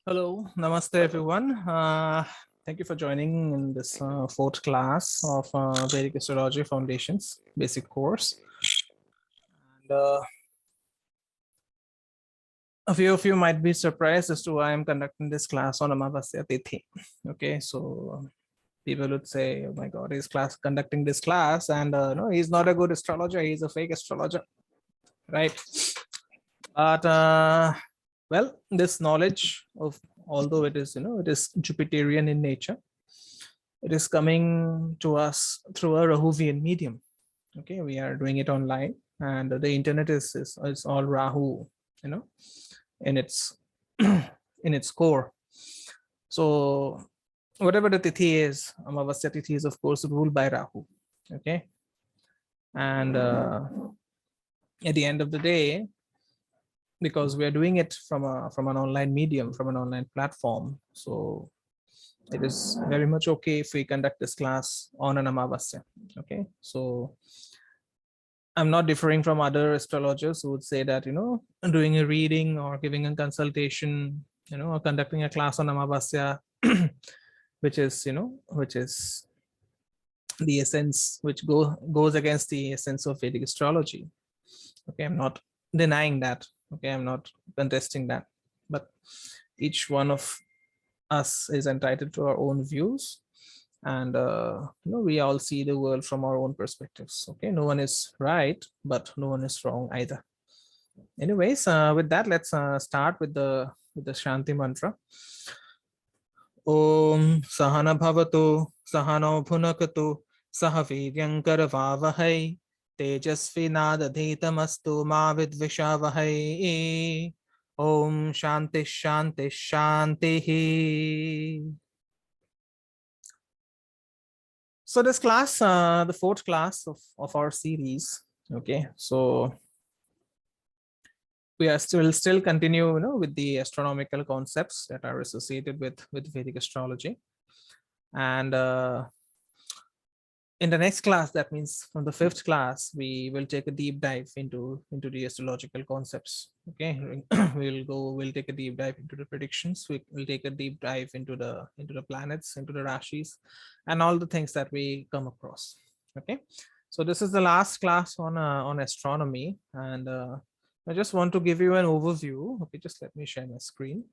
Hello, namaste everyone. Thank you for joining in this fourth class of Vedic Astrology Foundations basic course. And, a few of you might be surprised as to why I'm conducting this class on Amavasya Tithi. Okay, so people would say, "Oh my God, he's conducting this class, and no, he's not a good astrologer. He's a fake astrologer, right?" But well, this knowledge of, although it is, it is Jupiterian in nature, it is coming to us through a Rahuvian medium. Okay, we are doing it online, and the internet is all Rahu, in its in its core. So whatever the tithi is, Amavasya tithi is of course ruled by Rahu. Okay, and at the end of the day, because we are doing it from an online medium, from an online platform, so it is very much okay if we conduct this class on an Amavasya. Okay, so I'm not differing from other astrologers who would say that, doing a reading or giving a consultation, or conducting a class on Amavasya, which is the essence, which goes against the essence of Vedic astrology. Okay, I'm not denying that. Okay, I'm not contesting that, but each one of us is entitled to our own views, and we all see the world from our own perspectives. Okay, no one is right, but no one is wrong either. Anyways, with that, let's start with the Shanti mantra. Om Sahana Bhavatu Sahano Bhunakatu Sahaviryam Karavavahai Tejasvinadadhitamastu Ma Vidvishavahai. Om Shanti Shanti Shanti. So this class, the fourth class of our series. Okay, so we are still continue, with the astronomical concepts that are associated with Vedic astrology, and in the next class, that means from the fifth class, we will take a deep dive into the astrological concepts. Okay, we'll take a deep dive into the predictions. We'll take a deep dive into the planets, into the rashis, and all the things that we come across. Okay, so this is the last class on astronomy, and I just want to give you an overview. Okay, just let me share my screen.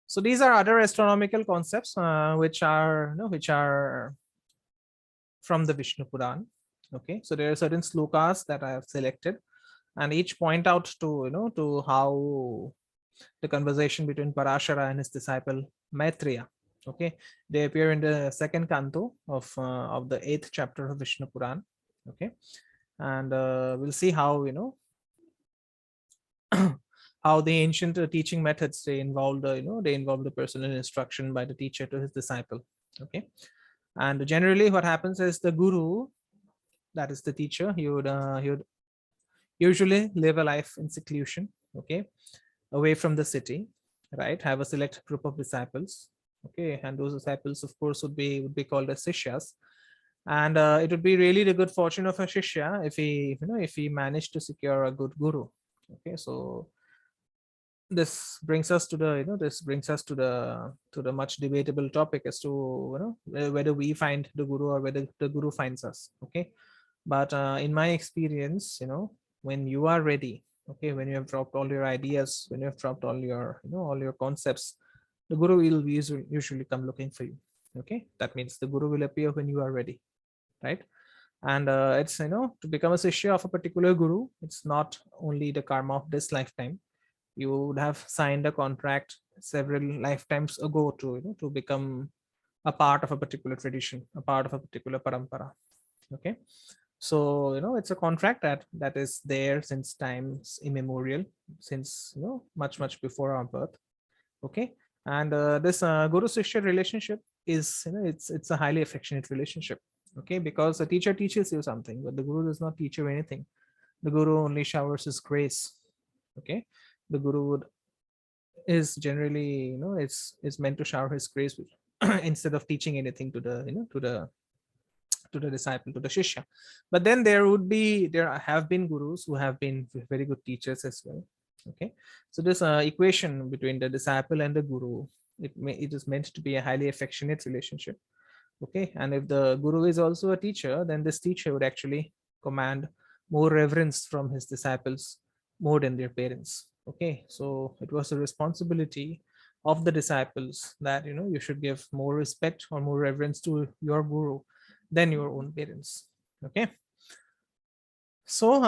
So these are other astronomical concepts which are from the Vishnu Puran. Okay, so there are certain slokas that I have selected, and each point out to to how the conversation between Parashara and his disciple Maitreya. Okay, they appear in the second canto of the 8th chapter of Vishnu Puran. Okay, and we'll see how how the ancient teaching methods, they involve the personal instruction by the teacher to his disciple. Okay, and generally what happens is the guru, that is the teacher, he would usually live a life in seclusion. Okay, away from the city, right? Have a select group of disciples. Okay, and those disciples of course would be called as sishyas, and it would be really the good fortune of a shishya if he managed to secure a good guru. Okay, so this brings us to the much debatable topic as to whether we find the guru or whether the guru finds us. Okay, but in my experience, when you are ready, okay, when you have dropped all your ideas, when you have dropped all your all your concepts, the guru will usually come looking for you. Okay, that means the guru will appear when you are ready, right? And it's to become a shishya of a particular guru, it's not only the karma of this lifetime. You would have signed a contract several lifetimes ago to become a part of a particular tradition, a part of a particular parampara. Okay, so it's a contract that is there since times immemorial, since much before our birth. Okay, and this guru shishya relationship is it's a highly affectionate relationship. Okay, because a teacher teaches you something, but the guru does not teach you anything. The guru only showers his grace. Okay, the guru is generally is meant to shower his grace instead of teaching anything to the to the disciple, to the shishya. But then there have been gurus who have been very good teachers as well. Okay, so this equation between the disciple and the guru, it is meant to be a highly affectionate relationship. Okay, and if the guru is also a teacher, then this teacher would actually command more reverence from his disciples more than their parents. Okay, so it was a responsibility of the disciples that you should give more respect or more reverence to your guru than your own parents. Okay, so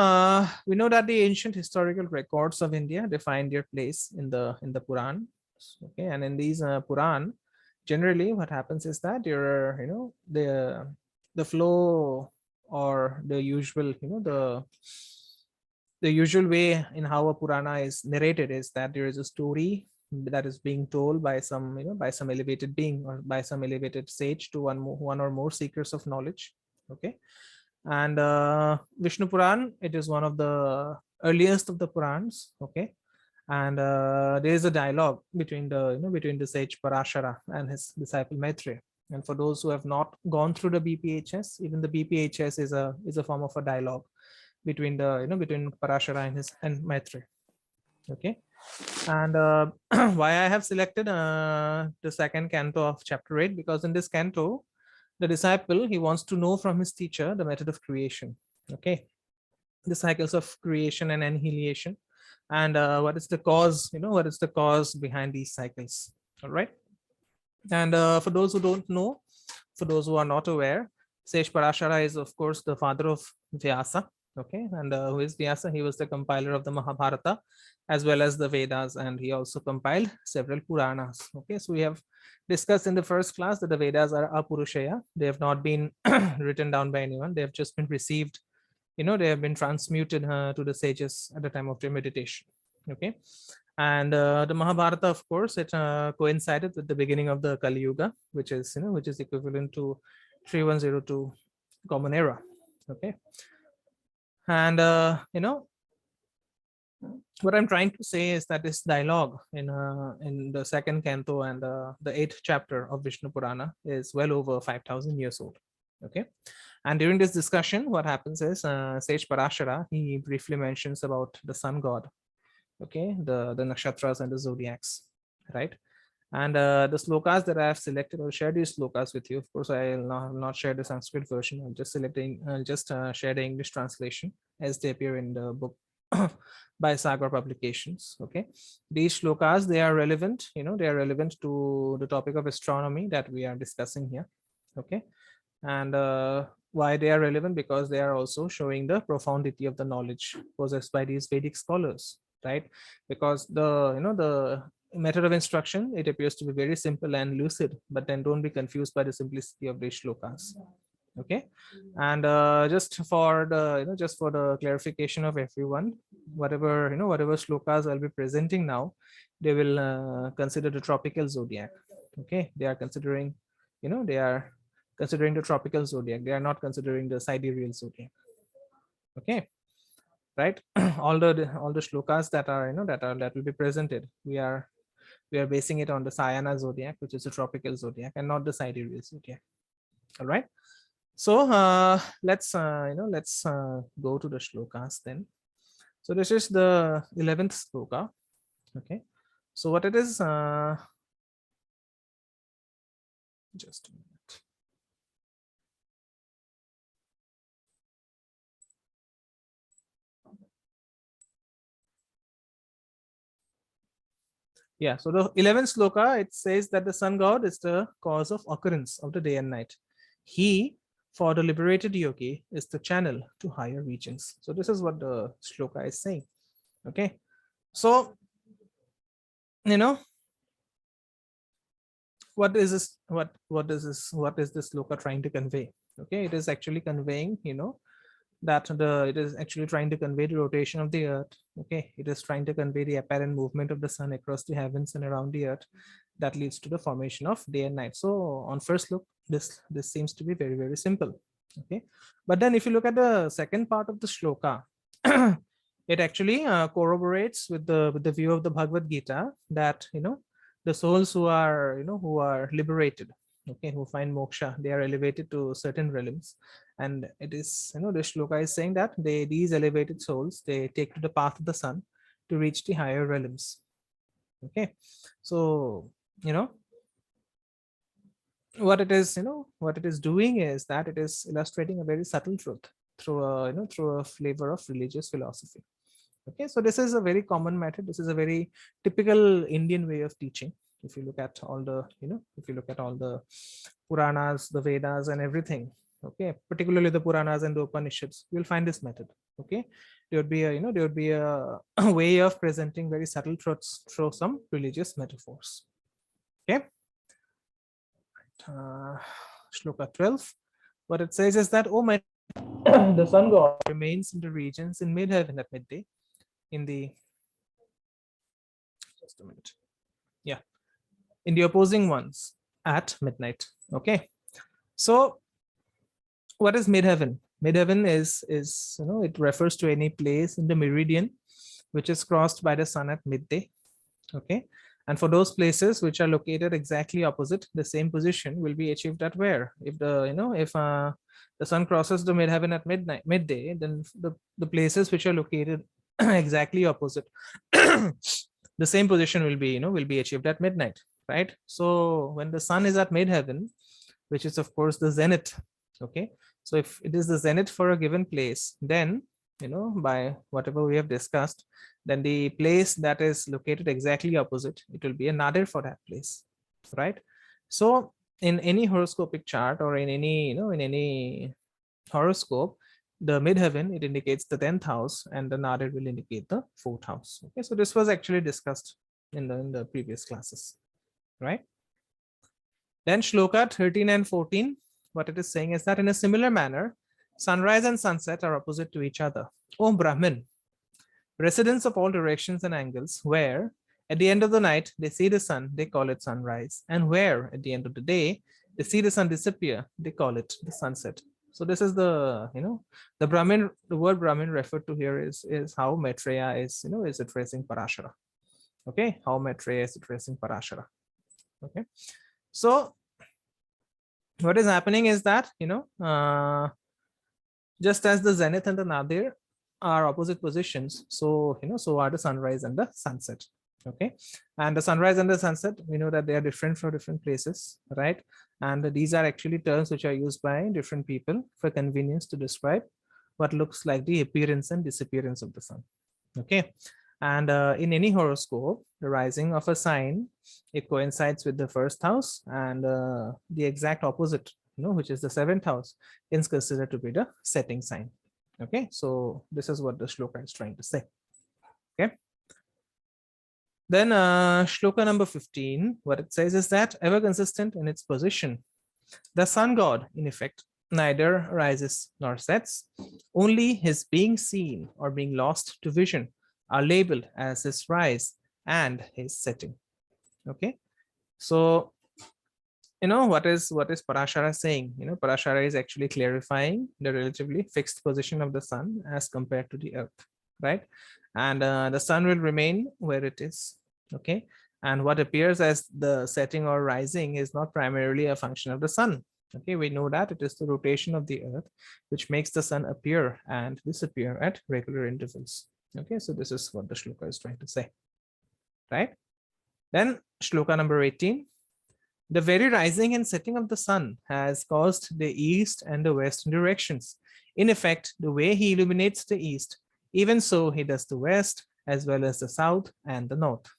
we know that the ancient historical records of India define their place in the Puran. Okay, and in these Puran, generally what happens is that the flow, or the usual the usual way in how a Purana is narrated is that there is a story that is being told by some by some elevated being or by some elevated sage to one or more seekers of knowledge. Okay, and Vishnu Puran, it is one of the earliest of the Purans. Okay, and there is a dialogue between the sage Parashara and his disciple Maitreya. And for those who have not gone through the BPHS, even the BPHS is a form of a dialogue between between Parashara and Maitreya. Okay, and why I have selected the second canto of chapter 8, because in this canto, the disciple, he wants to know from his teacher the method of creation. Okay, the cycles of creation and annihilation, and what is the cause, what is the cause behind these cycles. All right, and for those who don't know, for those who are not aware, Sage Parashara is of course the father of Vyasa. Okay, and who is Vyasa? He was the compiler of the Mahabharata as well as the Vedas, and he also compiled several Puranas. Okay, so we have discussed in the first class that the Vedas are apurushaya. They have not been written down by anyone. They have just been received, they have been transmuted to the sages at the time of their meditation. Okay, and the Mahabharata, of course, it coincided with the beginning of the Kali Yuga, which is equivalent to 3102 Common Era. Okay, and what I'm trying to say is that this dialogue in the second canto and the 8th chapter of Vishnu Purana is well over 5,000 years old. Okay, and during this discussion, what happens is Sage Parashara, he briefly mentions about the sun god. Okay, the nakshatras and the zodiacs, right? And the slokas that I have selected, I'll share these slokas with you. Of course, I'll not share the Sanskrit version. I'm just share the English translation as they appear in the book by Sagar Publications. Okay, these shlokas, they are relevant, they are relevant to the topic of astronomy that we are discussing here. Okay, and why they are relevant? Because they are also showing the profundity of the knowledge possessed by these Vedic scholars, right? Because the method of instruction, it appears to be very simple and lucid, but then don't be confused by the simplicity of these shlokas. Okay, and just for the clarification of everyone, whatever shlokas I'll be presenting now, they will consider the tropical zodiac. Okay, they are considering the tropical zodiac. They are not considering the sidereal zodiac. Okay, right? all the shlokas that will be presented, we are basing it on the Sayana zodiac, which is a tropical zodiac, and not the sidereal zodiac. All right, so let's go to the shlokas then. So this is the 11th shloka. Okay, so what it is, just a minute. Yeah, so the 11th sloka, it says that the sun god is the cause of occurrence of the day and night. He, for the liberated yogi, is the channel to higher regions. So this is what the shloka is saying. Okay, so what is this? What is this shloka trying to convey? Okay, it is actually conveying, that it is actually trying to convey the rotation of the earth. Okay, it is trying to convey the apparent movement of the sun across the heavens and around the earth that leads to the formation of day and night. So on first look, this seems to be very, very simple. Okay, but then if you look at the second part of the shloka, it actually corroborates with the view of the Bhagavad Gita that the souls who are liberated, okay, who find moksha, they are elevated to certain realms. And it is, the shloka is saying that these elevated souls, they take to the path of the sun to reach the higher realms. Okay, so what it is, what it is doing is that it is illustrating a very subtle truth through a, through a flavor of religious philosophy. Okay, so this is a very common method. This is a very typical Indian way of teaching. If you look at all the, if you look at all the Puranas, the Vedas and everything, okay, particularly the Puranas and the Upanishads, you'll find this method. Okay, there would be a, there would be a way of presenting very subtle truths through some religious metaphors. Okay. Shloka 12. What it says is that, oh my, the sun god remains in the regions in mid-heaven at midday, in the, just a minute, yeah, in the opposing ones at midnight. Okay, so what is mid-heaven? Mid-heaven is it refers to any place in the meridian which is crossed by the sun at midday. Okay, and for those places which are located exactly opposite, the same position will be achieved at where? If the, if the sun crosses the midheaven at midday, then the places which are located exactly opposite, the same position will be, will be achieved at midnight, right? So when the sun is at midheaven, which is of course the zenith, okay, so if it is the zenith for a given place, then, by whatever we have discussed, then the place that is located exactly opposite, it will be a nadir for that place, right? So in any horoscopic chart or in any, in any horoscope, the midheaven, it indicates the 10th house and the nadir will indicate the 4th house. Okay, so this was actually discussed in the previous classes, right? Then shloka 13 and 14, what it is saying is that in a similar manner, sunrise and sunset are opposite to each other. O Brahmin, residents of all directions and angles, where at the end of the night they see the sun, they call it sunrise, and where at the end of the day they see the sun disappear, they call it the sunset. So this is the, the Brahmin, the word Brahmin referred to here is how Maitreya is, is addressing Parashara. Okay, how Maitreya is addressing Parashara. Okay, so what is happening is that, just as the zenith and the nadir are opposite positions, so, so are the sunrise and the sunset. Okay, and the sunrise and the sunset, we know that they are different for different places, right? And these are actually terms which are used by different people for convenience to describe what looks like the appearance and disappearance of the sun. Okay, and in any horoscope, the rising of a sign, it coincides with the first house, and the exact opposite, which is the 7th house, is considered to be the setting sign. Okay, so this is what the shloka is trying to say. Okay, then shloka number 15, what it says is that ever consistent in its position, the sun god, in effect, neither rises nor sets. Only his being seen or being lost to vision are labeled as his rise and his setting. Okay, so what is Parashara saying? Parashara is actually clarifying the relatively fixed position of the sun as compared to the earth, right? And the sun will remain where it is. Okay, and what appears as the setting or rising is not primarily a function of the sun. Okay, we know that it is the rotation of the earth which makes the sun appear and disappear at regular intervals. Okay, so this is what the shloka is trying to say, right? Then shloka number 18. The very rising and setting of the sun has caused the east and the west directions. In effect, the way he illuminates the east, even so he does the west as well as the south and the north.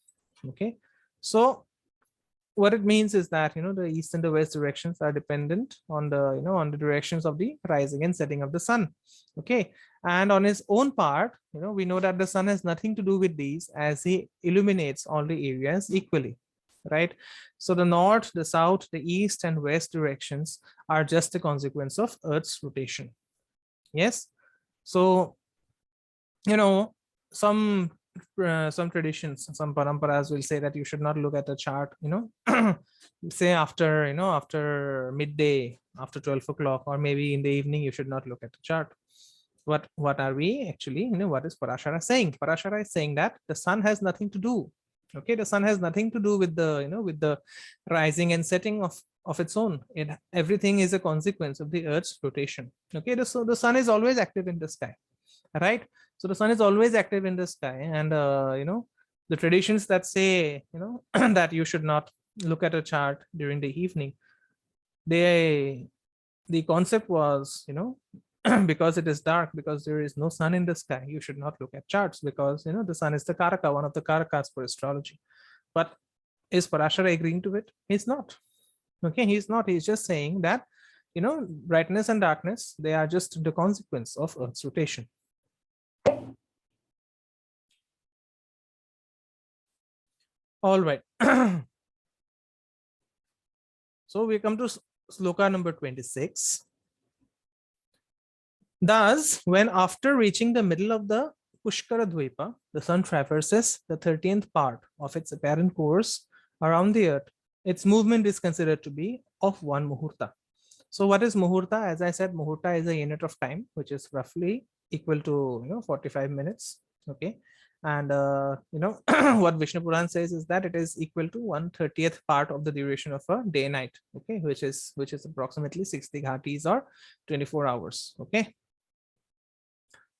Okay, so what it means is that the east and the west directions are dependent on the on the directions of the rising and setting of the sun. Okay, and on his own part, we know that the sun has nothing to do with these, as he illuminates all the areas equally, right? So the north, the south, the east and west directions are just a consequence of Earth's rotation. Yes, so some traditions, some paramparas will say that you should not look at the chart, say after after midday, after 12 o'clock, or maybe in the evening, you should not look at the chart. What are we actually, what is Parashara saying? Parashara is saying that the sun has nothing to do. Okay, the sun has nothing to do with the with the rising and setting of of its own. Everything is a consequence of the Earth's rotation. Okay, so the sun is always active in the sky, right? So the sun is always active in the sky, and the traditions that say that you should not look at a chart during the evening, the concept was because it is dark, because there is no sun in the sky, you should not look at charts, because the sun is the karaka, one of the karakas for astrology. But is Parashara agreeing to it? He's not. Okay, he's not. He's just saying that brightness and darkness, they are just the consequence of Earth's rotation. All right. So we come to sloka number 26. Thus, when after reaching the middle of the Pushkara Dvipa, the sun traverses the 13th part of its apparent course around the Earth, its movement is considered to be of one muhurta. So what is muhurta? As I said, muhurta is a unit of time, which is roughly equal to 45 minutes. Okay. And what Vishnu Puran says is that it is equal to 1/30th part of the duration of a day night. Okay, which is approximately 60 ghatis or 24 hours. Okay.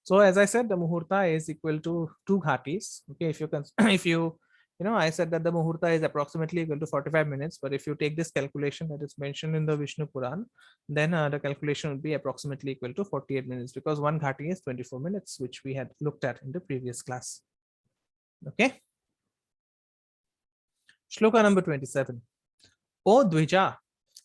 So as I said, the muhurta is equal to 2 ghatis. Okay, if you I said that the muhurta is approximately equal to 45 minutes, but if you take this calculation that is mentioned in the Vishnu Puran, then the calculation would be approximately equal to 48 minutes, because 1 ghati is 24 minutes, which we had looked at in the previous class. Okay. Shloka number 27. O Dvija,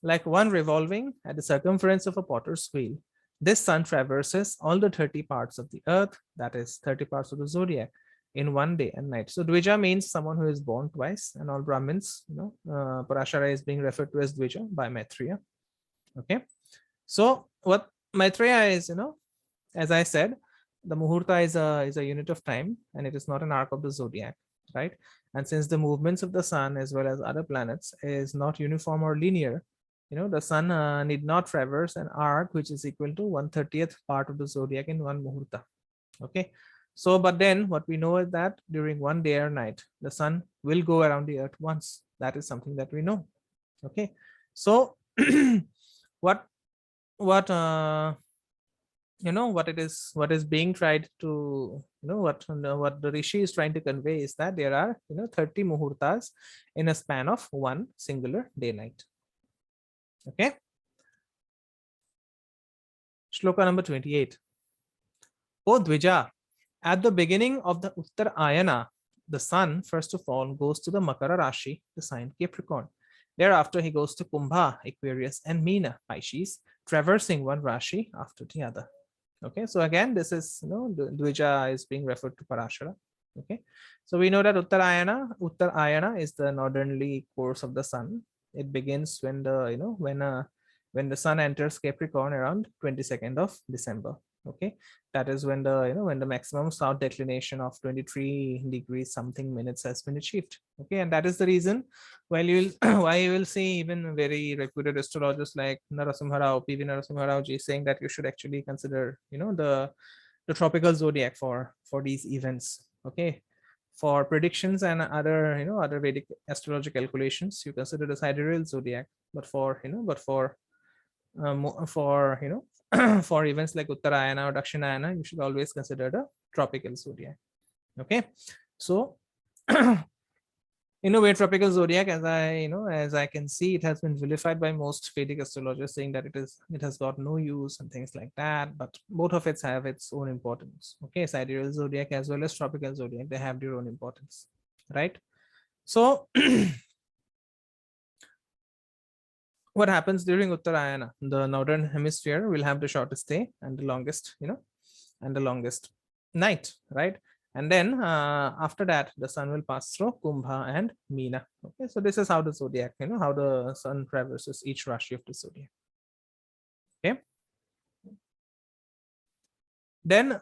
like one revolving at the circumference of a potter's wheel, this sun traverses all the 30 parts of the Earth, that is 30 parts of the zodiac, in one day and night. So Dvija means someone who is born twice, and all Brahmins, Parashara is being referred to as Dvija by Maitreya. Okay. So what Maitreya is, as I said, the muhurta is a unit of time, and it is not an arc of the zodiac, right? And since the movements of the sun as well as other planets is not uniform or linear, the sun need not traverse an arc which is equal to 1/30th part of the zodiac in one muhurta. Okay. So, but then what we know is that during one day or night, the sun will go around the Earth once. That is something that we know. Okay. So what is being tried to, what the Rishi is trying to convey is that there are 30 muhurtas in a span of one singular daylight. Okay. Shloka number 28. O Dvija, at the beginning of the Uttarayana, the sun first of all goes to the Makara Rashi, the sign Capricorn. Thereafter he goes to Kumbha, Aquarius, and Meena, Pisces, traversing one Rashi after the other. Okay, so again, this is Dvija is being referred to Parashara. Okay, so we know that Uttarayana is the northerly course of the sun. It begins when the when the sun enters Capricorn around 22nd of December. Okay, that is when the maximum south declination of 23 degrees something minutes has been achieved. Okay, and that is the reason why you will see even very reputed astrologers like Narasimha Rao, PV Narasimha Rao ji, saying that you should actually consider the tropical zodiac for these events. Okay, for predictions and other other Vedic astrology calculations, you consider the sidereal zodiac, but for for events like Uttarayana or Dakshinayana, you should always consider the tropical zodiac. Okay, so tropical zodiac, as I can see, it has been vilified by most Vedic astrologers, saying that it has got no use and things like that. But both of it have its own importance. Okay, sidereal zodiac as well as tropical zodiac, they have their own importance, right? So what happens during Uttarayana? The northern hemisphere will have the shortest day and the longest, and the longest night, right? And then after that, the sun will pass through Kumbha and Meena. Okay, so this is how the zodiac, how the sun traverses each Rashi of the zodiac. Okay. Then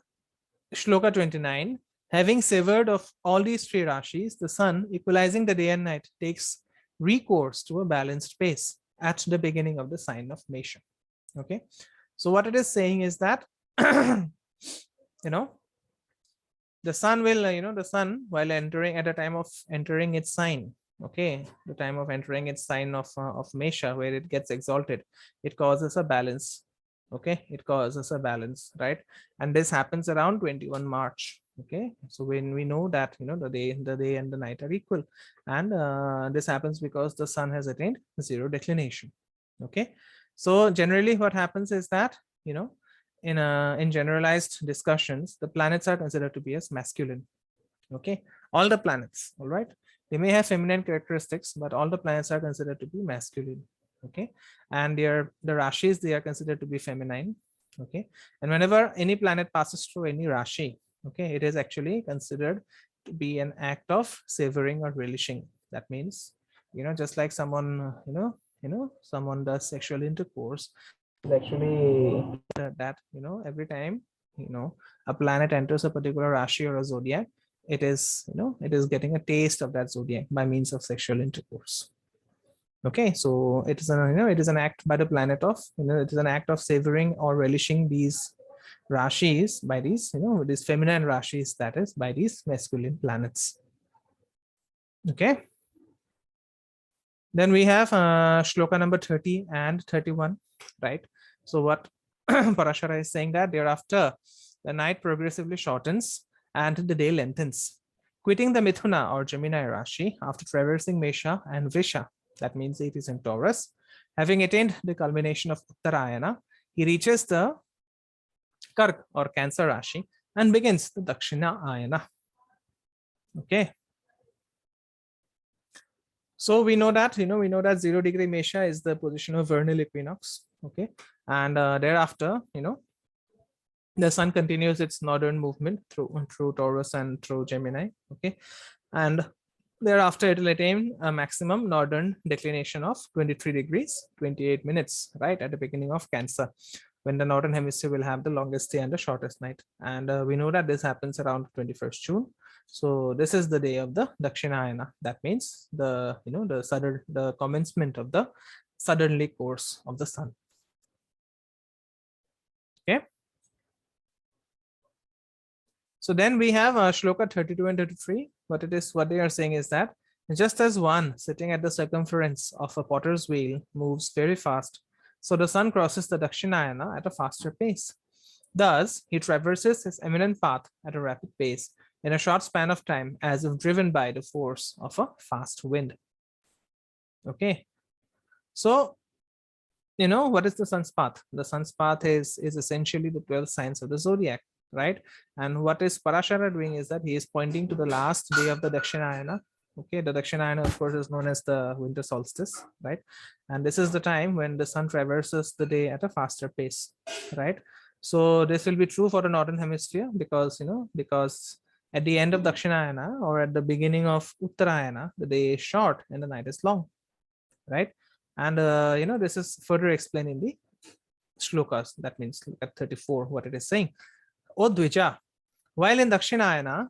Shloka 29, having severed of all these three Rashis, the sun, equalizing the day and night, takes recourse to a balanced pace at the beginning of the sign of Mesha. Okay, so what it is saying is that the sun will the sun, while entering at the time of entering its sign, okay, the time of entering its sign of Mesha, where it gets exalted, it causes a balance. Okay, it causes a balance, right? And this happens around 21 March. Okay, so when we know that, you know, the day and the night are equal, and this happens because the sun has attained zero declination. Okay, so generally what happens is that, you know, in generalized discussions, the planets are considered to be as masculine. Okay, all the planets, all right, they may have feminine characteristics, but all the planets are considered to be masculine. Okay, and the rashis, they are considered to be feminine. Okay, and whenever any planet passes through any rashi, okay, it is actually considered to be an act of savoring or relishing. That means, you know, just like someone, someone does sexual intercourse, actually that, you know, every time, you know, a planet enters a particular rashi or a zodiac, it is, you know, it is getting a taste of that zodiac by means of sexual intercourse. Okay, so it is an, you know, it is an act by the planet of, you know, it is an act of savoring or relishing these rashis by these, you know, these feminine rashis, that is by these masculine planets. Okay, then we have shloka number 30 and 31, right? So what Parashara is saying, that thereafter the night progressively shortens and the day lengthens. Quitting the Mithuna or Gemini Rashi after traversing Mesha and Vrisha, that means it is in Taurus, having attained the culmination of Uttarayana, he reaches the Kark or Cancer Rashi and begins the Dakshinayana. Okay. So we know that, you know, we know that 0° Mesha is the position of vernal equinox. Okay. And thereafter, you know, the sun continues its northern movement through Taurus and through Gemini. Okay, and thereafter it will attain a maximum northern declination of 23 degrees 28 minutes, right, at the beginning of Cancer, when the northern hemisphere will have the longest day and the shortest night. And we know that this happens around 21st June. So this is the day of the Dakshinayana. That means the, you know, the commencement of the southerly course of the sun. Okay. So then we have shloka 32 and 33. What they are saying is that just as one sitting at the circumference of a potter's wheel moves very fast, so the sun crosses the Dakshinayana at a faster pace. Thus, he traverses his eminent path at a rapid pace in a short span of time, as if driven by the force of a fast wind. Okay. So, you know, what is the sun's path? The sun's path is essentially the 12 signs of the zodiac, right? And what is Parashara doing is that he is pointing to the last day of the Dakshinayana. Okay, the Dakshinayana, of course, is known as the winter solstice, right? And this is the time when the sun traverses the day at a faster pace, right? So this will be true for the northern hemisphere because, you know, because at the end of Dakshinayana or at the beginning of Uttarayana, the day is short and the night is long, right? And you know, this is further explained in the shlokas. That means look at 34, what it is saying. O Dvija, while in Dakshinayana,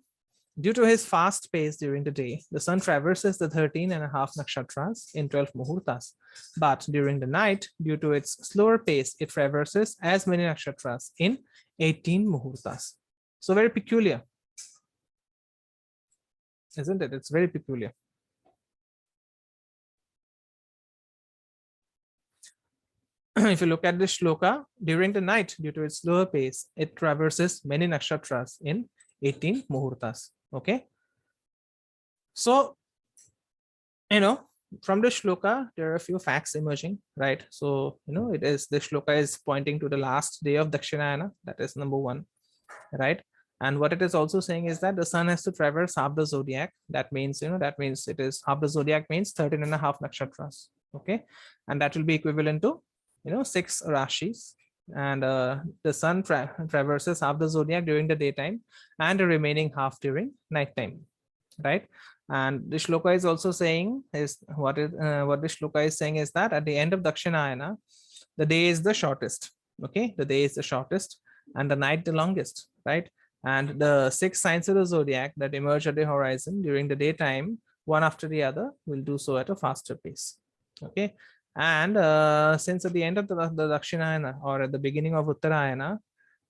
due to his fast pace during the day, the sun traverses the 13.5 nakshatras in 12 muhurtas. But during the night, due to its slower pace, it traverses as many nakshatras in 18 muhurtas. So very peculiar, isn't it? It's very peculiar. If you look at the shloka, during the night, due to its slower pace, it traverses many nakshatras in 18 muhurtas. Okay. So, you know, from the shloka, there are a few facts emerging, right? So, you know, the shloka is pointing to the last day of Dakshinayana. That is number one, right? And what it is also saying is that the sun has to traverse half the zodiac. That means, you know, that means it is half the zodiac means 13.5 nakshatras. Okay. And that will be equivalent to, you know, 6 rashis. And the sun traverses half the zodiac during the daytime and the remaining half during nighttime, right? And the shloka is also saying is what the shloka is saying is that at the end of Dakshinayana, the day is the shortest. Okay, the day is the shortest and the night the longest, right? And the 6 signs of the zodiac that emerge at the horizon during the daytime, one after the other, will do so at a faster pace. Okay. And since at the end of the Dakshinayana or at the beginning of Uttarayana,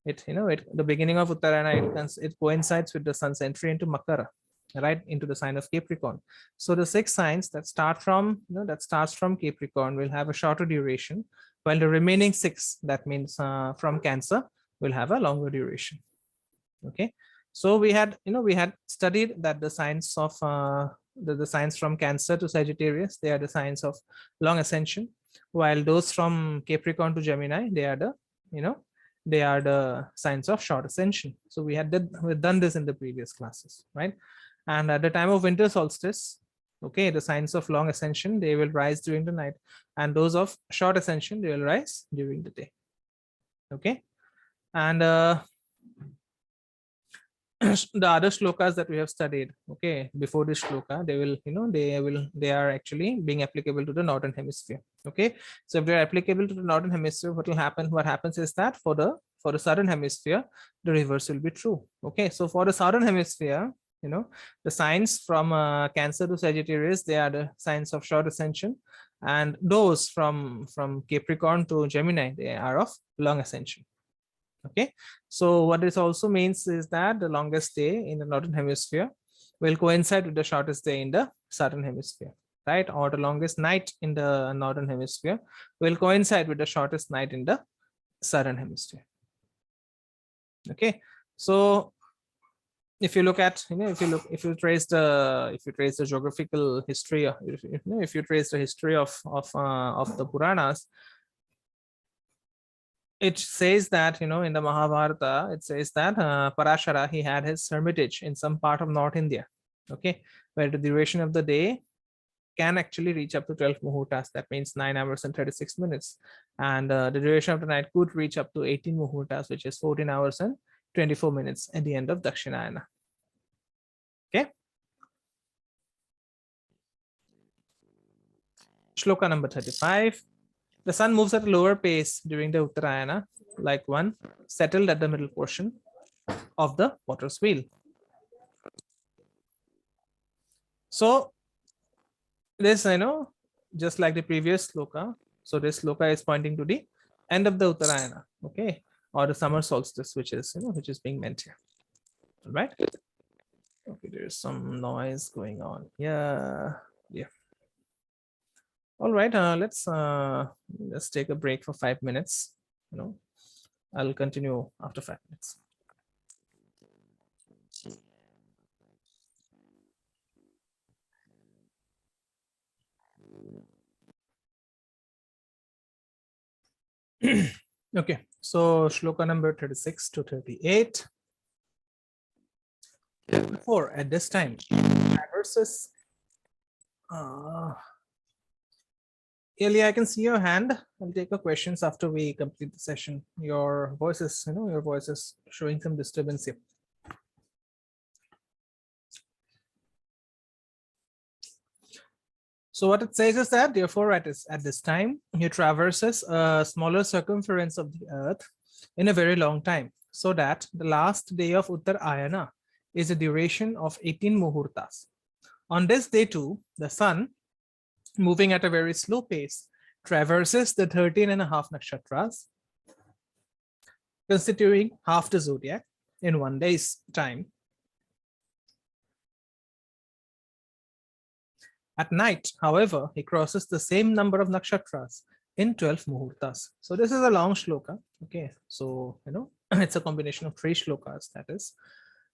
the beginning of Uttarayana, it coincides with the sun's entry into Makara. right, into the sign of Capricorn. So the 6 signs that start from, that starts from Capricorn will have a shorter duration, while the remaining 6, that means from Cancer, will have a longer duration. Okay, so we had, we had studied that the signs of the signs from Cancer to Sagittarius, they are the signs of long ascension, while those from Capricorn to Gemini, they are the, they are the signs of short ascension. So we've done this in the previous classes, right? And at the time of winter solstice, okay, the signs of long ascension, they will rise during the night, and those of short ascension, they will rise during the day. Okay, and the other shlokas that we have studied, okay, before this shloka, they will, they are actually being applicable to the northern hemisphere. Okay, so if they're applicable to the northern hemisphere, what will happen? What happens is that for the southern hemisphere, the reverse will be true. Okay, so for the southern hemisphere, the signs from Cancer to Sagittarius, they are the signs of short ascension, and those from Capricorn to Gemini, they are of long ascension. Okay, so what this also means is that the longest day in the northern hemisphere will coincide with the shortest day in the southern hemisphere, right? Or the longest night in the northern hemisphere will coincide with the shortest night in the southern hemisphere. Okay, so if you look at, if you trace the geographical history, if you trace the history of the Puranas, it says that, in the Mahabharata, it says that Parashara, he had his hermitage in some part of North India, okay, where the duration of the day can actually reach up to 12 muhurtas. That means 9 hours and 36 minutes. And the duration of the night could reach up to 18 muhurtas, which is 14 hours and 24 minutes at the end of Dakshinayana. Okay. Shloka number 35. The sun moves at a lower pace during the Uttarayana, like one settled at the middle portion of the potter's wheel. So this, just like the previous sloka, so this sloka is pointing to the end of the Uttarayana, okay, or the summer solstice, which is, which is being meant here. All right. Okay, there's some noise going on. Yeah. All right, let's take a break for 5 minutes. I'll continue after 5 minutes. Okay, so shloka number 36 to 38. Before, at this time, versus Elia, I can see your hand. I'll take your questions after we complete the session. Your voice is, your voice is showing some disturbance here. So what it says is that, therefore, at this time, he traverses a smaller circumference of the earth in a very long time, so that the last day of Uttarayana is a duration of 18 muhurtas. On this day too, the sun, moving at a very slow pace, traverses the 13.5 nakshatras, constituting half the zodiac in 1 day's time. At night, however, he crosses the same number of nakshatras in 12 muhurtas. So this is a long shloka. Okay, so it's a combination of 3 shlokas, that is.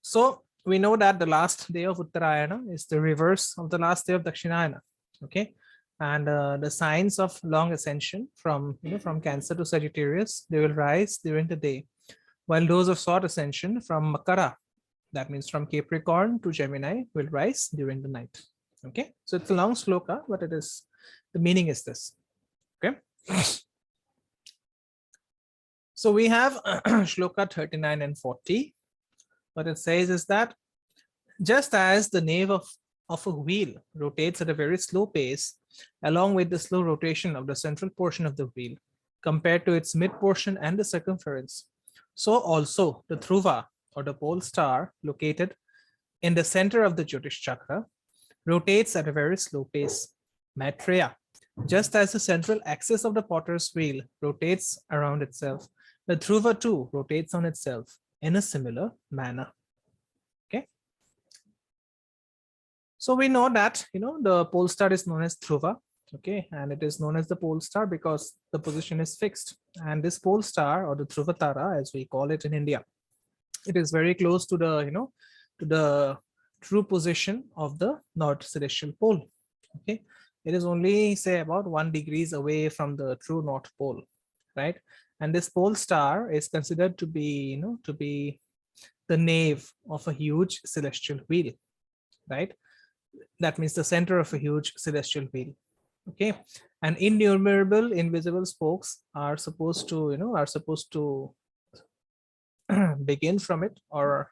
So we know that the last day of Uttarayana is the reverse of the last day of Dakshinayana. Okay, and the signs of long ascension from Cancer to Sagittarius, they will rise during the day, while those of short ascension from Makara, that means from Capricorn to Gemini, will rise during the night. Okay, so it's a long shloka, but it is, the meaning is this. Okay, so we have shloka 39 and 40. What it says is that, just as the nave of a wheel rotates at a very slow pace, along with the slow rotation of the central portion of the wheel compared to its mid portion and the circumference, so also the Dhruva, or the pole star, located in the center of the Jyotish chakra, rotates at a very slow pace. Maitreya, just as the central axis of the potter's wheel rotates around itself, the Dhruva too rotates on itself in a similar manner. Okay. So we know that, the pole star is known as Dhruva. Okay, and it is known as the pole star because the position is fixed. And this pole star, or the Dhruva Tara, as we call it in India, it is very close to the, to the true position of the North Celestial Pole. Okay, it is only, say, about 1 degrees away from the true North Pole, right? And this pole star is considered to be, to be the nave of a huge celestial wheel, right? That means the center of a huge celestial wheel. Okay, and innumerable invisible spokes are supposed to, begin from it, or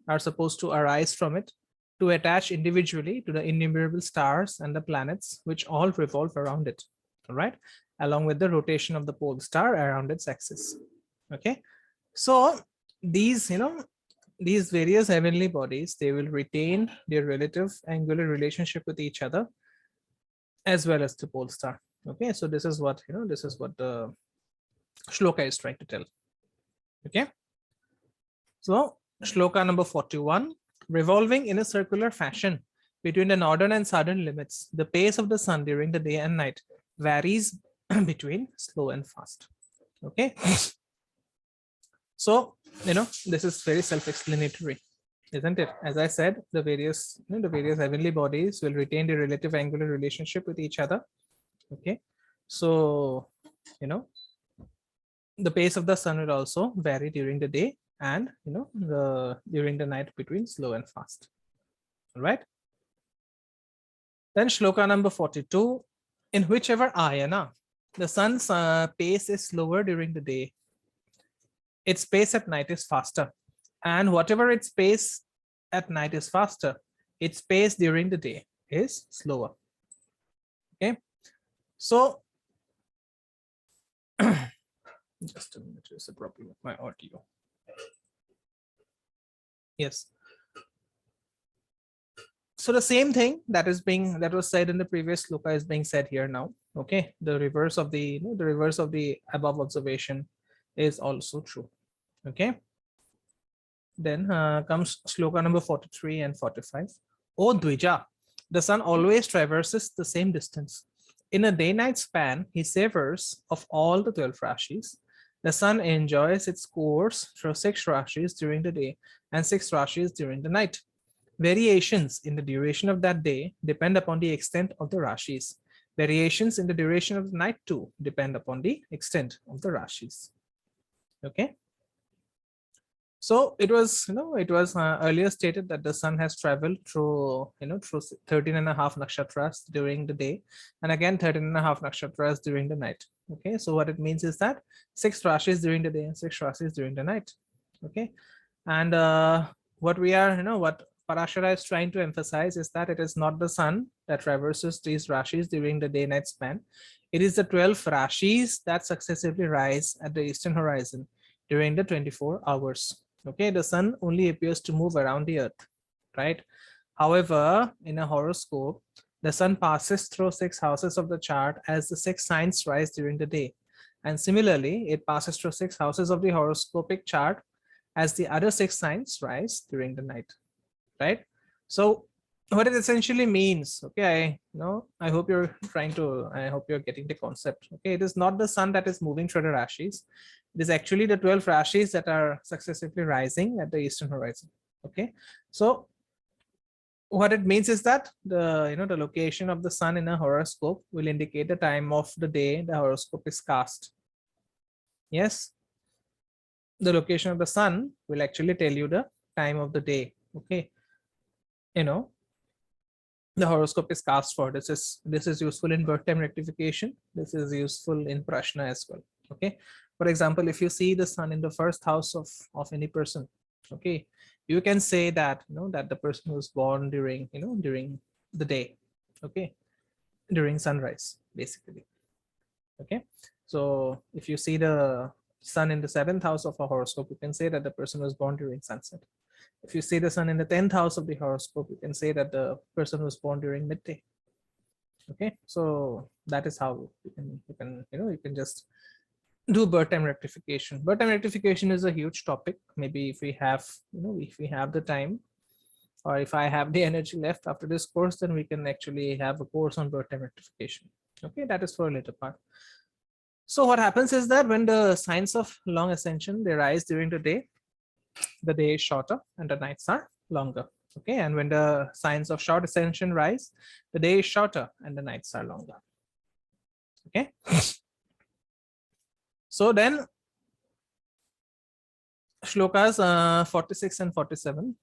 are supposed to arise from it, to attach individually to the innumerable stars and the planets which all revolve around it, all right, along with the rotation of the pole star around its axis. Okay, so these, these various heavenly bodies, they will retain their relative angular relationship with each other as well as the pole star. Okay, so this is what, this is what the shloka is trying to tell. Okay, so shloka number 41, revolving in a circular fashion between the northern and southern limits, the pace of the sun during the day and night varies between slow and fast. Okay, so this is very self-explanatory, isn't it? As I said, the various heavenly bodies will retain their relative angular relationship with each other. Okay, so the pace of the sun will also vary during the day and during the night between slow and fast. All right, then shloka number 42, in whichever ayana the sun's pace is slower during the day, its pace at night is faster, and whatever its pace at night is faster, its pace during the day is slower. Okay, so just a minute, there's a problem with my audio. Yes, so the same thing that was said in the previous shloka is being said here now. Okay, the reverse of the reverse of the above observation is also true. Okay, then comes shloka number 43 and 45. O Dvija, the sun always traverses the same distance. In a day-night span, he savors of all the 12 rashis. The sun enjoys its course through 6 rashis during the day and 6 rashis during the night. Variations in the duration of that day depend upon the extent of the rashis. Variations in the duration of the night too depend upon the extent of the rashis. Okay. So it was, earlier stated that the sun has traveled through, through 13.5 nakshatras during the day, and again 13.5 nakshatras during the night. Okay, so what it means is that 6 rashis during the day and 6 rashis during the night. Okay, and what we are, what Parashara is trying to emphasize is that it is not the sun that traverses these rashis during the day-night span. It is the 12 rashis that successively rise at the eastern horizon during the 24 hours. Okay, the sun only appears to move around the earth, right? However, in a horoscope, the sun passes through 6 houses of the chart as the 6 signs rise during the day. And similarly, it passes through 6 houses of the horoscopic chart as the other 6 signs rise during the night, right? So what it essentially means, okay, I hope you're getting the concept. Okay, it is not the sun that is moving through the rashis. It is actually the 12 rashis that are successively rising at the eastern horizon. Okay, so what it means is that the the location of the sun in a horoscope will indicate the time of the day the horoscope is cast. Yes, the location of the sun will actually tell you the time of the day. Okay, the horoscope is cast for. This is useful in birth time rectification. This is useful in prashna as well. Okay, for example, if you see the sun in the first house of any person, okay, you can say that that the person was born during during the day, okay, during sunrise, basically. Okay, so if you see the sun in the 7th house of a horoscope, you can say that the person was born during sunset. If you see the sun in the 10th house of the horoscope, you can say that the person was born during midday. Okay, so that is how you can just do birth time rectification. Birth time rectification is a huge topic. Maybe if we have if we have the time, or if I have the energy left after this course, then we can actually have a course on birth time rectification. Okay, that is for a later part. So what happens is that when the signs of long ascension, they rise during the day is shorter and the nights are longer. Okay, and when the signs of short ascension rise, the day is shorter and the nights are longer. Okay, so then shlokas 46 and 47.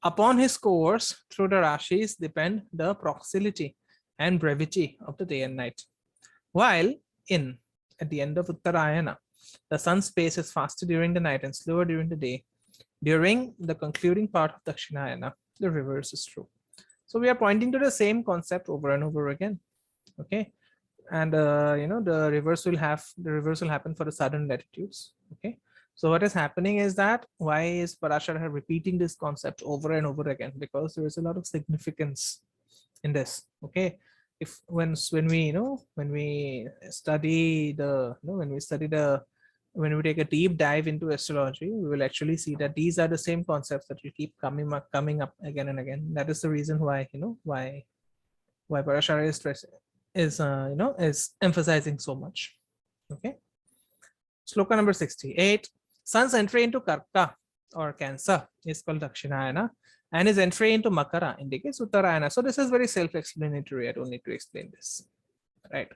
Upon his course through the rashis depend the proximity and brevity of the day and night. While at the end of Uttarayana, the sun's pace is faster during the night and slower during the day. During the concluding part of Dakshinayana, the reverse is true. So we are pointing to the same concept over and over again. Okay, and the reverse will happen for the southern latitudes. Okay, so what is happening is that why is Parashara repeating this concept over and over again? Because there is a lot of significance in this. Okay, if when we take a deep dive into astrology, we will actually see that these are the same concepts that will keep coming up again and again. That is the reason why why Parashara is emphasizing so much. Okay, sloka number 68. Sun's entry into Karka or Cancer is called Dakshinayana, and his entry into Makara indicates Uttarayana. So this is very self-explanatory. I don't need to explain this, right?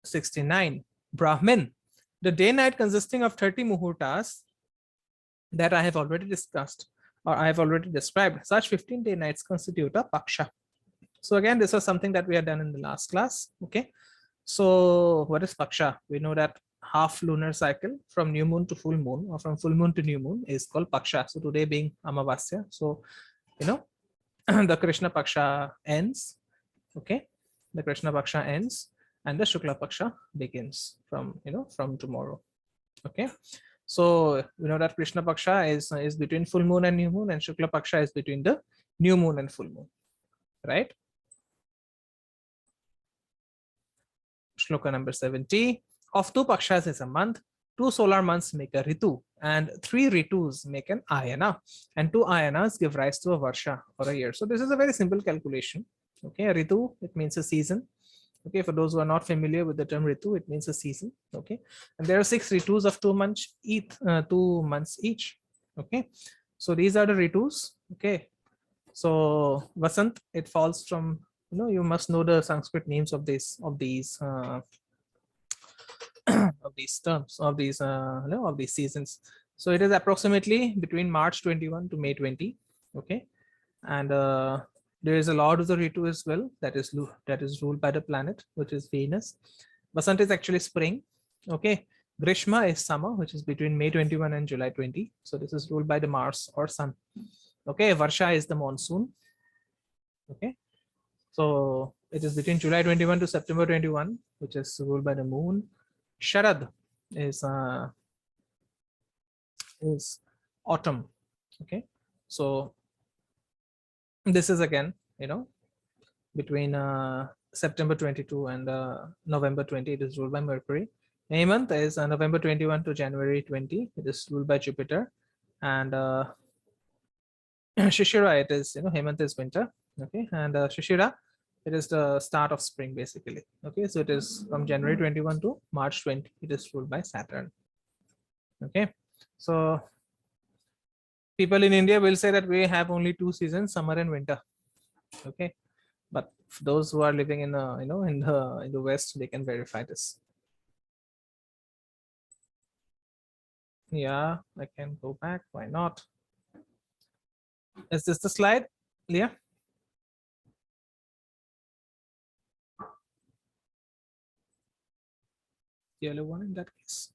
69. Brahmin, the day-night consisting of 30 muhurtas that I have already discussed or I have already described. Such 15 day nights constitute a paksha. So again, this was something that we had done in the last class. Okay, so what is paksha? We know that half lunar cycle from new moon to full moon or from full moon to new moon is called paksha. So today being Amavasya, so the Krishna paksha ends. Okay, the Krishna paksha ends and the Shukla paksha begins from tomorrow. Okay, so we know that Krishna paksha is between full moon and new moon, and Shukla paksha is between the new moon and full moon, right? Shloka number 70. Of 2 pakshas is a month, 2 solar months make a ritu, and 3 ritus make an ayana, and 2 ayanas give rise to a varsha or a year. So this is a very simple calculation. Okay, a ritu, it means a season. Okay, for those who are not familiar with the term ritu, it means a season. Okay, and there are 6 ritus of 2 months each. Okay, so these are the ritus. Okay, so Vasant, it falls from you must know the Sanskrit names of these of these terms of these seasons. So it is approximately between March 21 to May 20. Okay, and there is a Lord of the Ritu as well, that is ruled by the planet, which is Venus. Vasant is actually spring. Okay, Grishma is summer, which is between May 21 and July 20. So this is ruled by the Mars or Sun. Okay, Varsha is the monsoon. Okay, so it is between July 21 to September 21, which is ruled by the moon. Sharad is autumn. Okay, so this is again between September 22 and November 20. It is ruled by Mercury. Hemant is November 21 to January 20. It is ruled by Jupiter. And Shishira, it is Hemant is winter. Okay, and Shishira, it is the start of spring basically. Okay, so it is from January 21 to March 20. It is ruled by Saturn. Okay, so people in India will say that we have only 2 seasons, summer and winter. Okay, but for those who are living in in the West, they can verify this. Yeah, I can go back. Why not? Is this the slide, Leah? The yellow one in that case.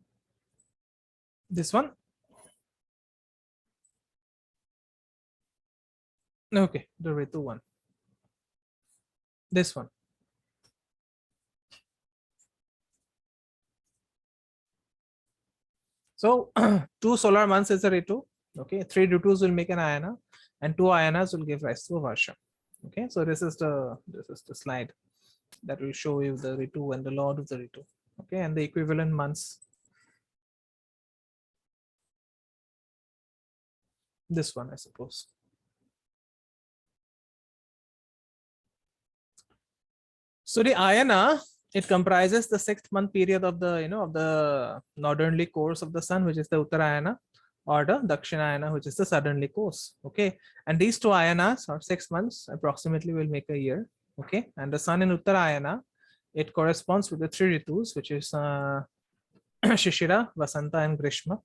This one? Okay, the Ritu one. This one. So 2 solar months is a Ritu. Okay, 3 Ritus will make an Ayana, and 2 Ayanas will give rise to a Varsha. Okay, so this is the slide that will show you the Ritu and the Lord of the Ritu. Okay, and the equivalent months. This one, I suppose. So the Ayana, it comprises the 6th month period of the, of the northerly course of the sun, which is the Uttarayana, or the Dakshinayana, which is the southerly course. Okay. And these two Ayanas, or 6 months approximately, will make a year. Okay. And the sun in Uttarayana, it corresponds with the 3 ritus, which is Shishira, Vasanta, and Grishma.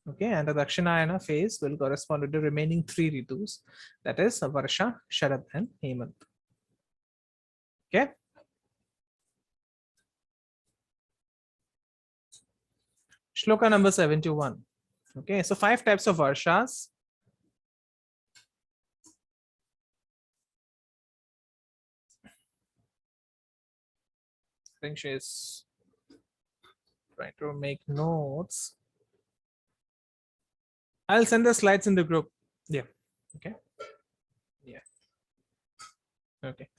Okay. And the Dakshinayana phase will correspond with the remaining 3 ritus, that is Varsha, Sharad, and Hemant. Okay. Shloka number 71. Okay, so 5 types of Varshas. I think she's trying to make notes. I'll send the slides in the group. Yeah. Okay. Yeah. Okay.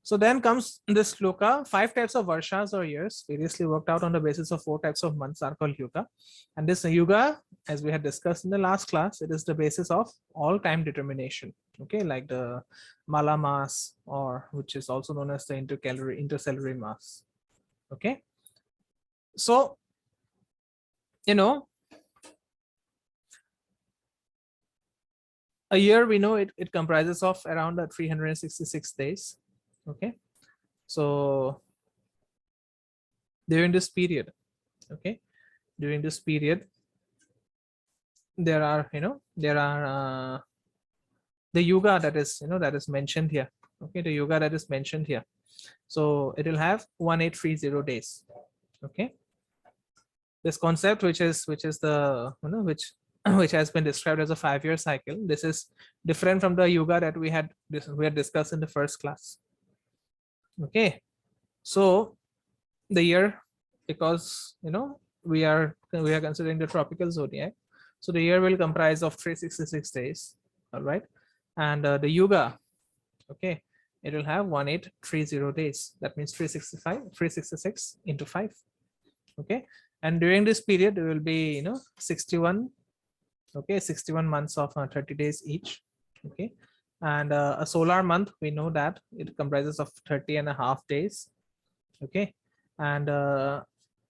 So then comes this shloka. 5 types of Varshas or years, variously worked out on the basis of 4 types of months, are called Yuga. And this Yuga, as we had discussed in the last class, it is the basis of all time determination. Okay, like the Mala mass, or which is also known as the intercalary mass. Okay. So, a year, we know it comprises of around 366 days. Okay, so during this period, okay, during this period, there are the yuga that is that is mentioned here. Okay, the yuga that is mentioned here, so it will have 1830 days. Okay, this concept, which is the which has been described as a 5-year cycle, this is different from the yuga that we had discussed in the first class. Okay, so the year, because we are considering the tropical zodiac, so the year will comprise of 366 days. All right, and the yuga, okay, it will have 1830 days. That means 366 into 5. Okay, and during this period there will be 61 months of 30 days each. Okay, and a solar month, we know that it comprises of 30.5 days. Okay, and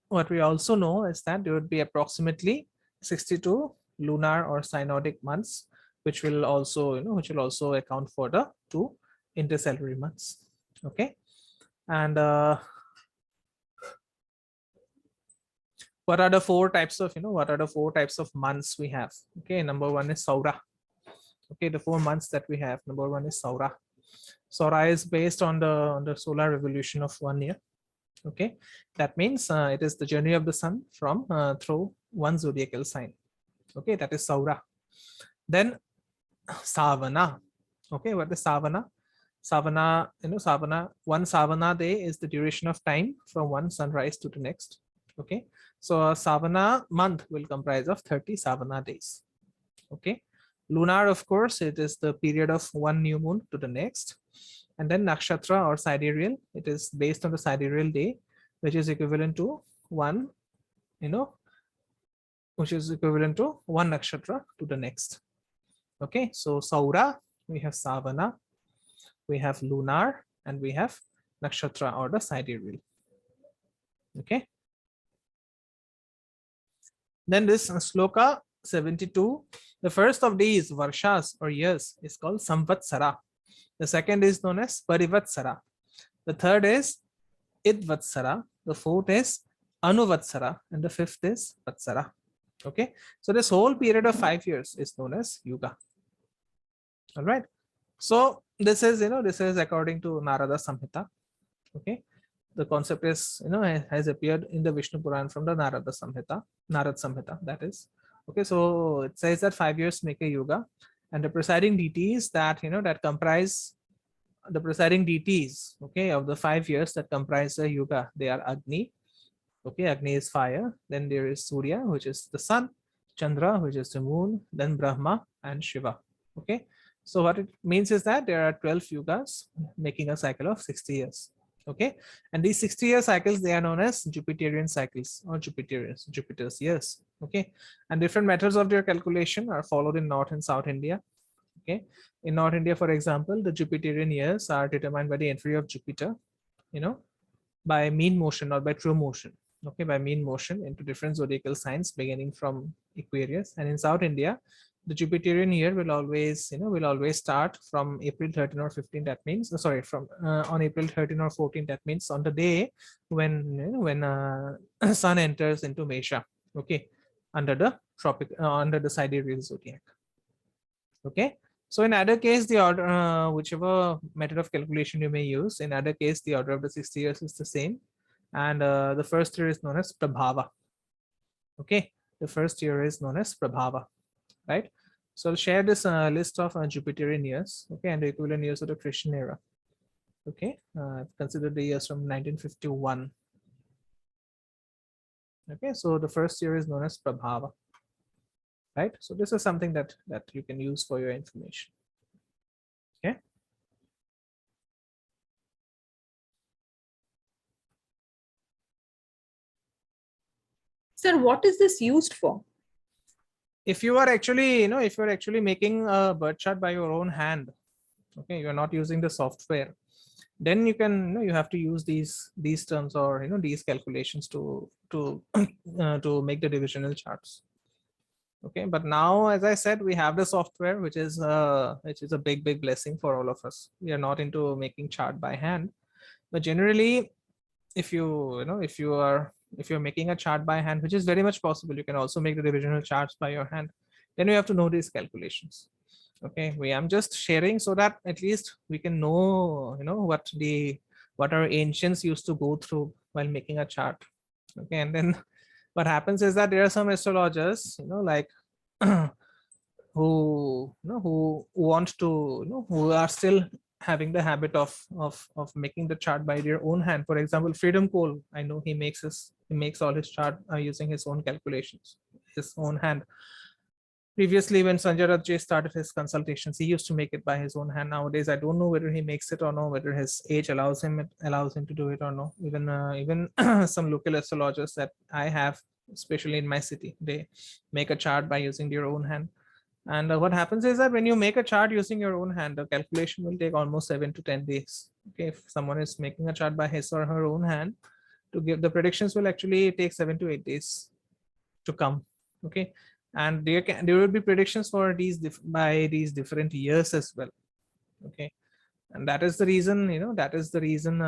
what we also know is that there would be approximately 62 lunar or synodic months, which will also account for the 2 intercalary months. Okay, and what are the 4 types of months we have? Okay, number 1 is Saura. Okay, the 4 months that we have, number 1 is Saura. Saura is based on the solar revolution of 1 year. Okay, that means it is the journey of the sun from through one zodiacal sign. Okay, that is Saura. Then Savana. Okay, what is Savana? Savana, Savana, 1 Savana day is the duration of time from one sunrise to the next. Okay, so a Savana month will comprise of 30 Savana days. Okay, lunar, of course, it is the period of 1 new moon to the next. And then nakshatra or sidereal, it is based on the sidereal day, which is equivalent to 1 nakshatra to the next. Okay, so Saura, we have Savana, we have lunar, and we have nakshatra or the sidereal. Okay, then this shloka 72, the first of these varshas or years is called Samvatsara. The second is known as Parivatsara. The third is Idvatsara. The fourth is Anuvatsara. And the fifth is Vatsara. Okay, so this whole period of 5 years is known as Yuga. All right, so this is according to Narada Samhita. Okay, the concept is has appeared in the Vishnu Puran from the Narada Samhita, that is. Okay, so it says that 5 years make a yuga, and the presiding deities that that comprise the presiding deities, okay, of the 5 years that comprise the yuga, they are Agni. Okay, Agni is fire. Then there is Surya, which is the sun, Chandra, which is the moon, then Brahma and Shiva. Okay, so what it means is that there are 12 yugas making a cycle of 60 years. Okay, and these 60-year cycles, they are known as Jupiterian cycles or Jupiter's years. Okay, and different methods of their calculation are followed in North and South India. Okay, in North India, for example, the Jupiterian years are determined by the entry of Jupiter, by mean motion or by true motion. Okay, by mean motion into different zodiacal signs beginning from Aquarius. And in South India, the Jupiterian year will always start from April 13 or 15. That means, sorry, from on April 13 or 14. That means on the day when Sun enters into Mesha. Okay, under the sidereal zodiac. Okay, so in either case, the order, whichever method of calculation you may use, in either case, the order of the 60 years is the same. And the first year is known as Prabhava. Okay, the first year is known as Prabhava, right? So I'll share this list of Jupiterian years, okay, and the equivalent years of the Christian era. Okay, consider the years from 1951. Okay, so the first year is known as Prabhava, right? So this is something that you can use for your information. Okay. Sir, what is this used for? If you are actually, if you're actually making a birth chart by your own hand, okay, you're not using the software, then you can, you have to use these terms or these calculations to make the divisional charts. Okay, but now, as I said, we have the software, which is a big blessing for all of us. We are not into making chart by hand, but generally, if you're making a chart by hand, which is very much possible, you can also make the divisional charts by your hand. Then you have to know these calculations. Okay, I'm just sharing so that at least we can know, what our ancients used to go through while making a chart. Okay, and then what happens is that there are some astrologers, like who want to, who are still having the habit of making the chart by their own hand. For example, Freedom Cole, I know he makes all his chart using his own calculations, his own hand. Previously, when Sanjay Rath started his consultations, he used to make it by his own hand. Nowadays, I don't know whether he makes it or no, whether his age allows him to do it or no. Even some local astrologers that I have, especially in my city, they make a chart by using their own hand. And what happens is that when you make a chart using your own hand, the calculation will take almost 7 to 10 days. Okay, if someone is making a chart by his or her own hand, to give the predictions will actually take 7 to 8 days to come. Okay, and there will be predictions for by these different years as well. Okay, and that is the reason, that is the reason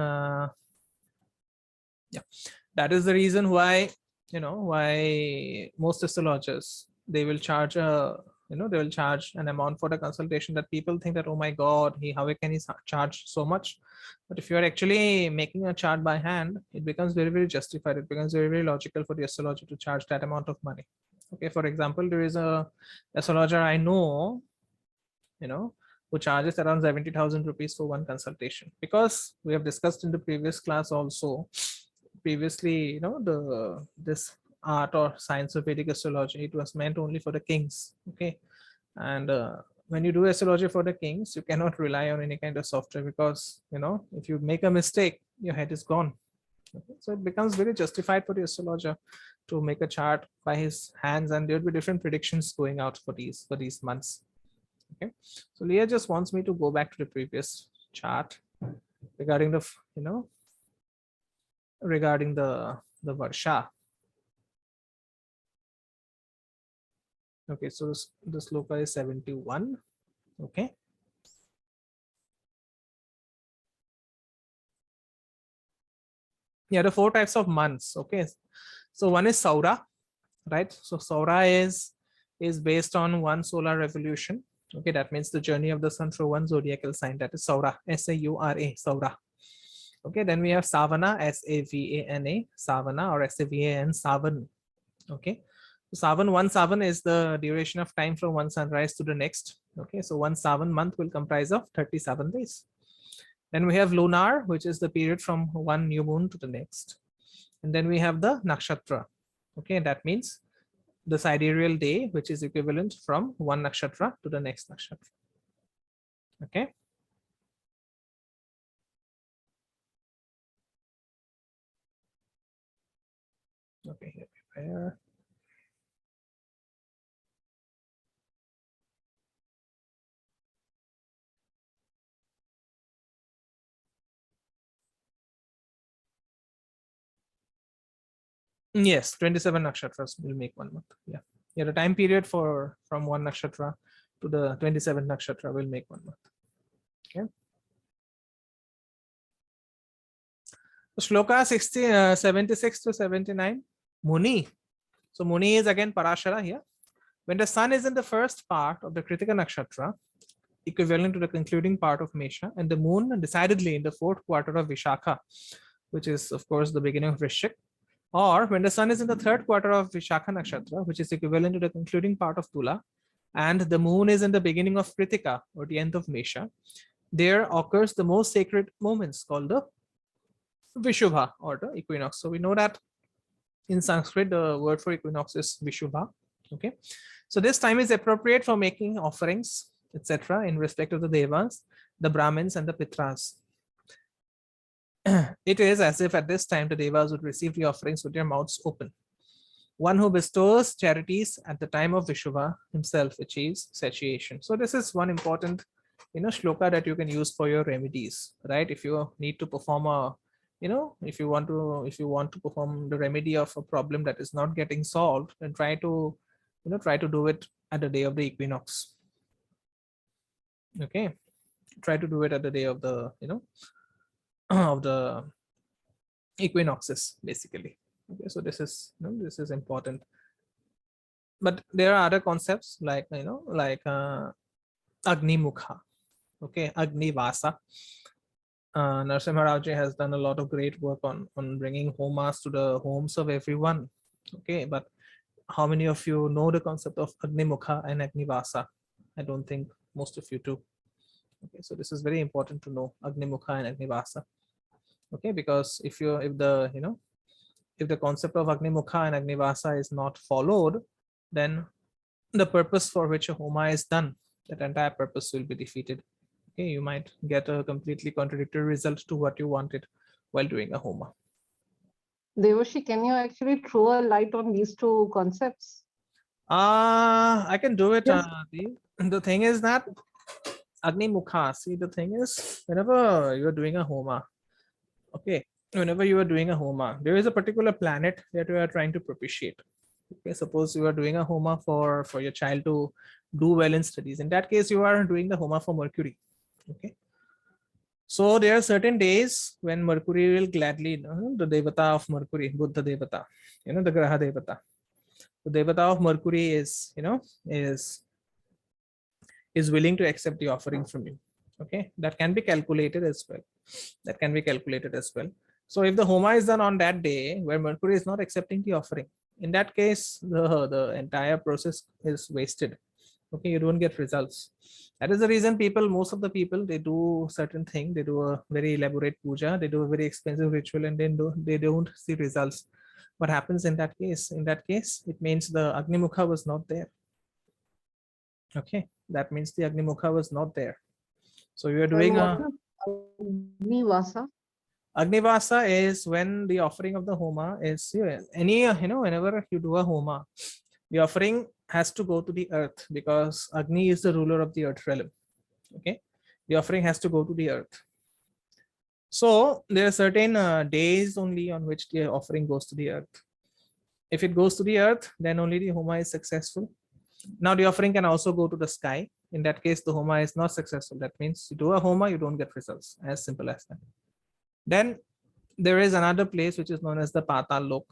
why, why most astrologers, they will charge an amount for the consultation that people think that, oh my god, how can he charge so much? But if you are actually making a chart by hand, it becomes very, very justified. It becomes very, very logical for the astrologer to charge that amount of money. Okay, for example, there is a astrologer I know, who charges around 70,000 rupees for one consultation, because we have discussed in the previous class also. Previously, this art or science of Vedic astrology, it was meant only for the kings. Okay, and when you do astrology for the kings, you cannot rely on any kind of software, because if you make a mistake, your head is gone. Okay? So it becomes very justified for the astrologer to make a chart by his hands, and there will be different predictions going out for these months. Okay, so Leah just wants me to go back to the previous chart regarding the Varsha. Okay, so the sloka is 71. Okay, yeah, the 4 types of months. Okay, so one is Saura, right? So Saura is based on one solar revolution. Okay, that means the journey of the sun through one zodiacal sign. That is Saura, Saura, Saura. Okay, then we have Savana, Savana, Savana, or Savan, Savan. Okay, so one Savan is the duration of time from one sunrise to the next. Okay, so one Savan month will comprise of 37 days. Then we have Lunar, which is the period from one new moon to the next. And then we have the Nakshatra. Okay, that means the sidereal day, which is equivalent from one nakshatra to the next nakshatra. Okay. Okay, here, prepare. Yes, 27 nakshatras will make 1 month. Yeah. Yeah, the time period for from 1 nakshatra to the 27 nakshatra will make 1 month. Okay. So shloka 76 to 79. Muni. So Muni is again Parashara here. When the sun is in the first part of the Kritika nakshatra, equivalent to the concluding part of Mesha, and the moon decidedly in the fourth quarter of Vishakha, which is of course the beginning of Vrishchik, or when the sun is in the third quarter of Vishakha nakshatra, which is equivalent to the concluding part of Tula, and the moon is in the beginning of Kritika or the end of Mesha, there occurs the most sacred moments called the Vishubha or the equinox. So we know that in Sanskrit the word for equinox is Vishubha. Okay, so this time is appropriate for making offerings, etc., in respect of the devas, the Brahmins, and the Pitras. It is as if at this time the devas would receive the offerings with their mouths open. One who bestows charities at the time of Vishubha himself achieves satiation. So this is one important, shloka that you can use for your remedies, right? If you need to perform a, if you want to perform the remedy of a problem that is not getting solved, then try to do it at the day of the equinox. Okay, try to do it at the day of the, of the equinoxes, basically. Okay, so this is important. But there are other concepts like Agni Mukha, okay, Agni Vasa. Narasimha Rao has done a lot of great work on bringing homas to the homes of everyone. Okay, but how many of you know the concept of Agni Mukha and Agni Vasa? I don't think most of you do. Okay, so this is very important to know, Agni Mukha and Agni Vasa. Okay, because if the concept of Agni Mukha and Agni Vasa is not followed, then the purpose for which a homa is done, that entire purpose will be defeated. Okay, you might get a completely contradictory result to what you wanted while doing a homa. Devashi, can you actually throw a light on these two concepts? I can do it. Yes. The thing is that Agni Mukha, see, the thing is, whenever you're doing a homa, okay, whenever you are doing a homa, there is a particular planet that you are trying to propitiate. Okay, suppose you are doing a homa for your child to do well in studies. In that case, you are doing the homa for Mercury. Okay, so there are certain days when Mercury will gladly, the devata of Mercury, Buddha devata, the graha devata, the devata of Mercury is willing to accept the offering from you. Okay, that can be calculated as well. So if the homa is done on that day where Mercury is not accepting the offering, in that case the entire process is wasted. Okay, you don't get results. That is the reason most of the people, they do certain thing, they do a very elaborate puja, they do a very expensive ritual, and then they don't see results. What happens in that case? In that case, it means the Agni Mukha was not there. Okay, that means the Agni Mukha was not there. So you are doing Agni Vasa. Agni Vasa is when the offering of the homa is whenever you do a homa, the offering has to go to the earth, because Agni is the ruler of the earth realm. Okay, the offering has to go to the earth. So there are certain days only on which the offering goes to the earth. If it goes to the earth, then only the homa is successful. Now the offering can also go to the sky. In that case, the homa is not successful. That means you do a homa, you don't get results. As simple as that. Then there is another place which is known as the Patal Lok.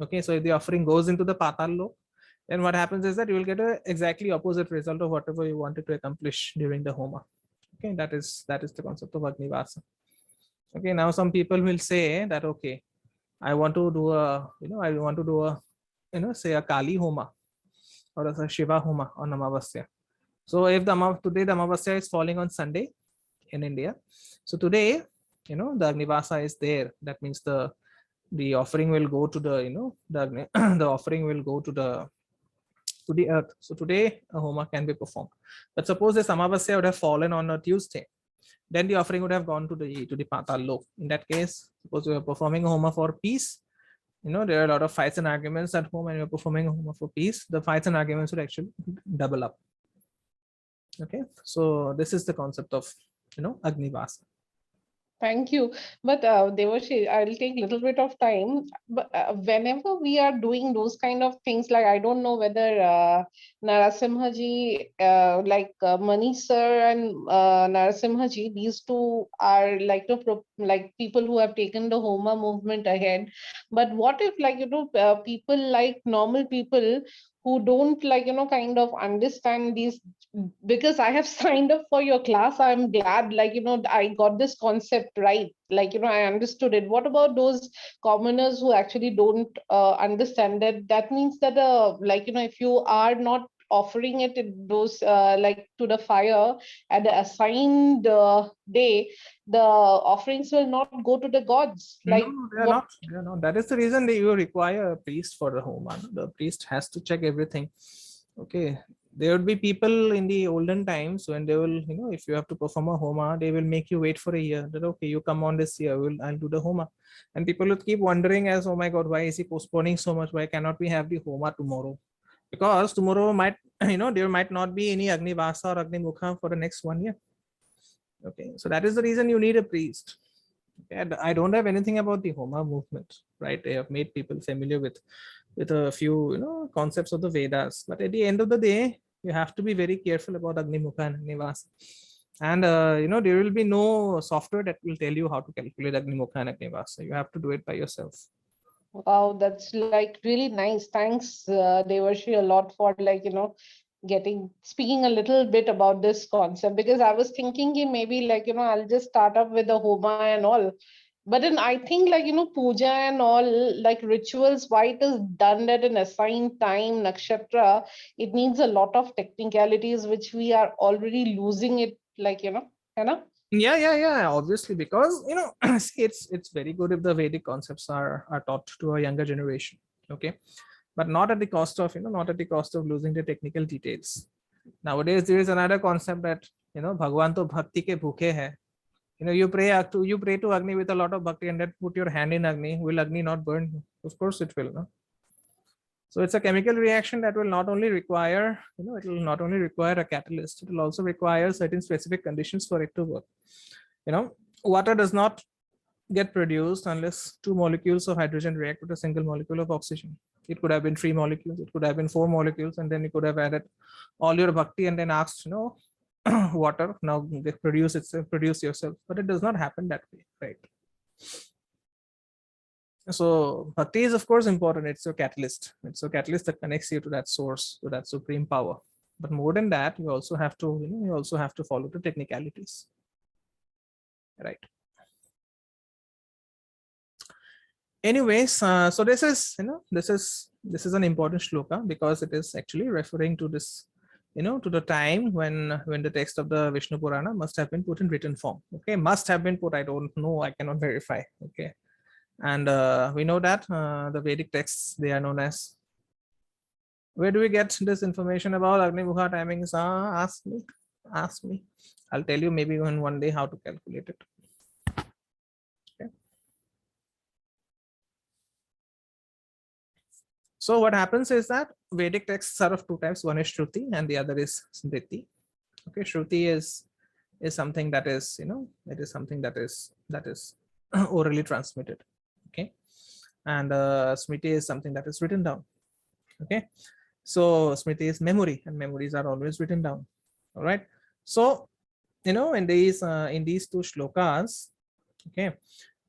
Okay, so if the offering goes into the Patal Lok, then what happens is that you will get a exactly opposite result of whatever you wanted to accomplish during the homa. Okay, that is the concept of Agni Vasa. Okay, now some people will say that, okay, I want to do say a Kali homa or a Shiva homa on Amavasya. So if today the Amavasya is falling on Sunday in India, so today, the Agni Vasa is there. That means the offering will go to the, the offering will go to the earth. So today a homa can be performed. But suppose this Amavasya would have fallen on a Tuesday, then the offering would have gone to the Patal Lok. In that case, suppose you are performing a homa for peace, there are a lot of fights and arguments at home and you're performing a homa for peace, the fights and arguments would actually double up. Okay, so this is the concept of Agni Vasa. Thank you. But Devashi, I'll take a little bit of time. But whenever we are doing those kind of things, like I don't know whether Narasimha ji, like Manish sir and Narasimha ji, these two are like like people who have taken the Homa movement ahead. But what if people like normal people who don't kind of understand these, because I have signed up for your class. I'm glad I got this concept right. I understood it. What about those commoners who actually don't understand that? That means that if you are not offering it in those to the fire at the assigned day, the offerings will not go to the gods. No, they are not. They are not. That is the reason that you require a priest for the homa. The priest has to check everything. Okay, there would be people in the olden times when they will, if you have to perform a homa, they will make you wait for a year. That okay, you come on this year, I'll do the homa. And people would keep wondering as, oh my God, why is he postponing so much? Why cannot we have the homa tomorrow? Because tomorrow might, there might not be any Agni Vasa or Agni Mukha for the next 1 year. Okay, so that is the reason you need a priest. Okay, and I don't have anything about the Homa movement, right? They have made people familiar with a few, concepts of the Vedas. But at the end of the day, you have to be very careful about Agni Mukha and Agni Vasa. And, there will be no software that will tell you how to calculate Agni Mukha and Agni Vasa. You have to do it by yourself. Wow, that's like really nice. Thanks, Devashi, a lot for speaking a little bit about this concept, because I was thinking maybe I'll just start up with the homa and all. But then I think puja and all like rituals, why it is done at an assigned time, nakshatra, it needs a lot of technicalities, which we are already losing it, Yeah, obviously, because see, it's very good if the Vedic concepts are taught to a younger generation. Okay, but not at the cost of losing the technical details. Nowadays there is another concept that Bhagwan to bhakti ke bhukhe hai. You pray to Agni with a lot of bhakti and then put your hand in Agni. Will Agni not burn you? Of course it will, no? So it's a chemical reaction that will not only require, it will not only require a catalyst, it will also require certain specific conditions for it to work. Water does not get produced unless 2 molecules of hydrogen react with a single molecule of oxygen. It could have been 3 molecules, it could have been 4 molecules, and then you could have added all your bhakti and then asked, water, now they produce yourself. But it does not happen that way, right? So bhakti is of course important. It's your catalyst. It's a catalyst that connects you to that source, to that supreme power. But more than that, you also have to follow the technicalities, right? Anyways, so this is an important shloka because it is actually referring to this, to the time when the text of the Vishnu Purana must have been put in written form. Okay, must have been put. I don't know. I cannot verify. Okay, and we know that the Vedic texts, they are known as. Where do we get this information about Agni Mukha timings? Ask me. I'll tell you maybe one day how to calculate it. Okay. So what happens is that Vedic texts are of 2 types. One is Shruti and the other is Smriti. Okay, Shruti is something that is, it is something that is orally transmitted. Okay, and Smriti is something that is written down. Okay, so Smriti is memory, and memories are always written down. All right. So in these 2 shlokas, okay,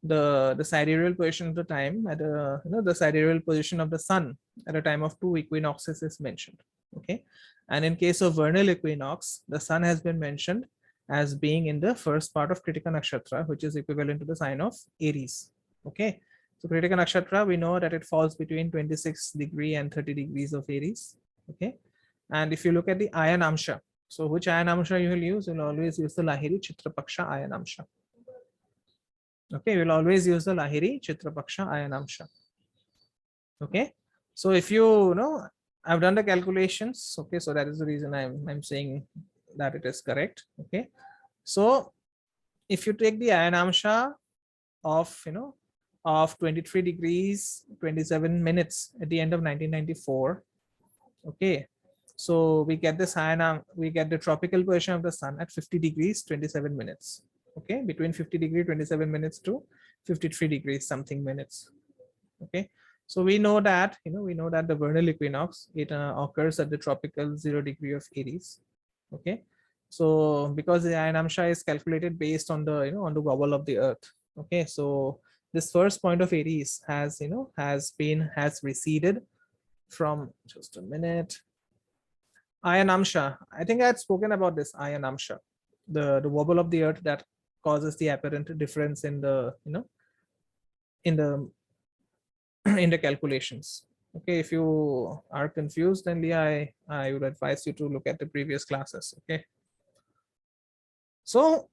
the sidereal position of the time at the sidereal position of the sun at a time of 2 equinoxes is mentioned. Okay, and in case of vernal equinox, the sun has been mentioned as being in the first part of Kritika Nakshatra, which is equivalent to the sign of Aries. Okay, so Kritika Nakshatra, we know that it falls between 26 degree and 30 degrees of Aries. Okay, and if you look at the Ayanamsha, so which Ayanamsha you will use? You'll always use the Lahiri Chitrapaksha Ayanamsha. Okay, we'll always use the Lahiri Chitrapaksha Ayanamsha. Okay, so if I've done the calculations. Okay, so that is the reason I'm saying that it is correct. Okay, so if you take the Ayanamsha of of 23 degrees 27 minutes at the end of 1994. Okay, so we get this we get the tropical position of the sun at 50 degrees 27 minutes. Okay, between 50 degree 27 minutes to 53 degrees something minutes. Okay, so we know that the vernal equinox, it occurs at the tropical 0 degree of Aries. Okay, so because the Ayanamsha is calculated based on the on the wobble of the earth. Okay, so this first point of Aries has has receded from, just a minute, Ayanamsha. I think I had spoken about this Ayanamsha, the wobble of the earth that causes the apparent difference in the in the in the calculations. Okay, if you are confused, then I would advise you to look at the previous classes. Okay, so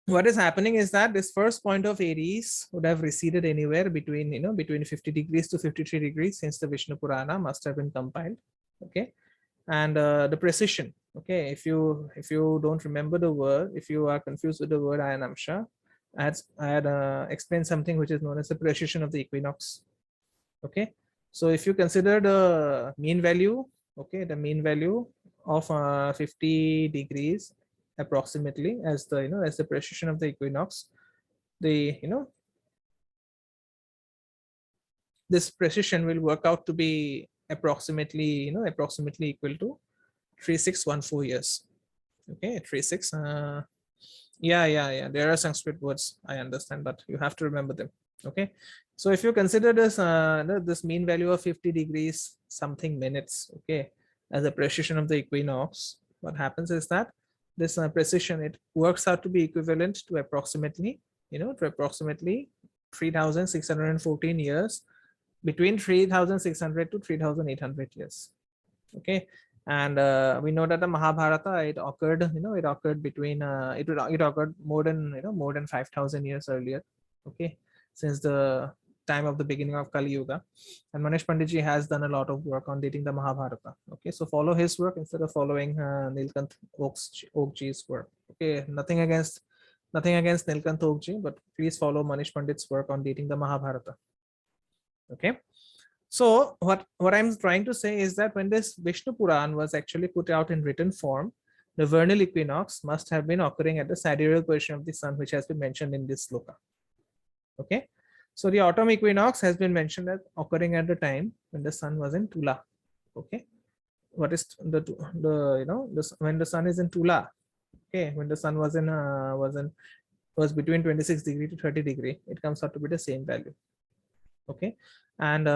what is happening is that this first point of Aries would have receded anywhere between between 50 degrees to 53 degrees, since the Vishnu Purana must have been compiled. Okay, and the precision. Okay, if you don't remember the word, if you are confused with the word Ayanamsha, I had explained something which is known as the precision of the equinox. Okay, so if you consider the mean value, okay, the mean value of 50 degrees approximately as the as the precision of the equinox, the this precision will work out to be approximately approximately equal to 3614 years. Okay, 36 yeah, there are Sanskrit words, I understand, but you have to remember them. Okay, so if you consider this this mean value of 50 degrees something minutes, okay, as a precision of the equinox, what happens is that this precision, it works out to be equivalent to approximately 3614 years, between 3600 to 3800 years. Okay, and we know that the Mahabharata, it occurred it occurred between it occurred more than more than 5000 years earlier. Okay, since the time of the beginning of Kali Yuga, and Manish Panditji has done a lot of work on dating the Mahabharata. Okay, so follow his work instead of following Nilkanth Oakji's work. Okay, nothing against Nilkanth Oakji, but please follow Manish Pandit's work on dating the Mahabharata. Okay, so what I'm trying to say is that when this Vishnu Puran was actually put out in written form, the vernal equinox must have been occurring at the sidereal position of the sun, which has been mentioned in this sloka. Okay, so the autumn equinox has been mentioned as occurring at the time when the sun was in Tula. Okay, what is when the sun is in Tula? Okay, when the sun was between 26 degree to 30 degree, it comes out to be the same value. Okay, and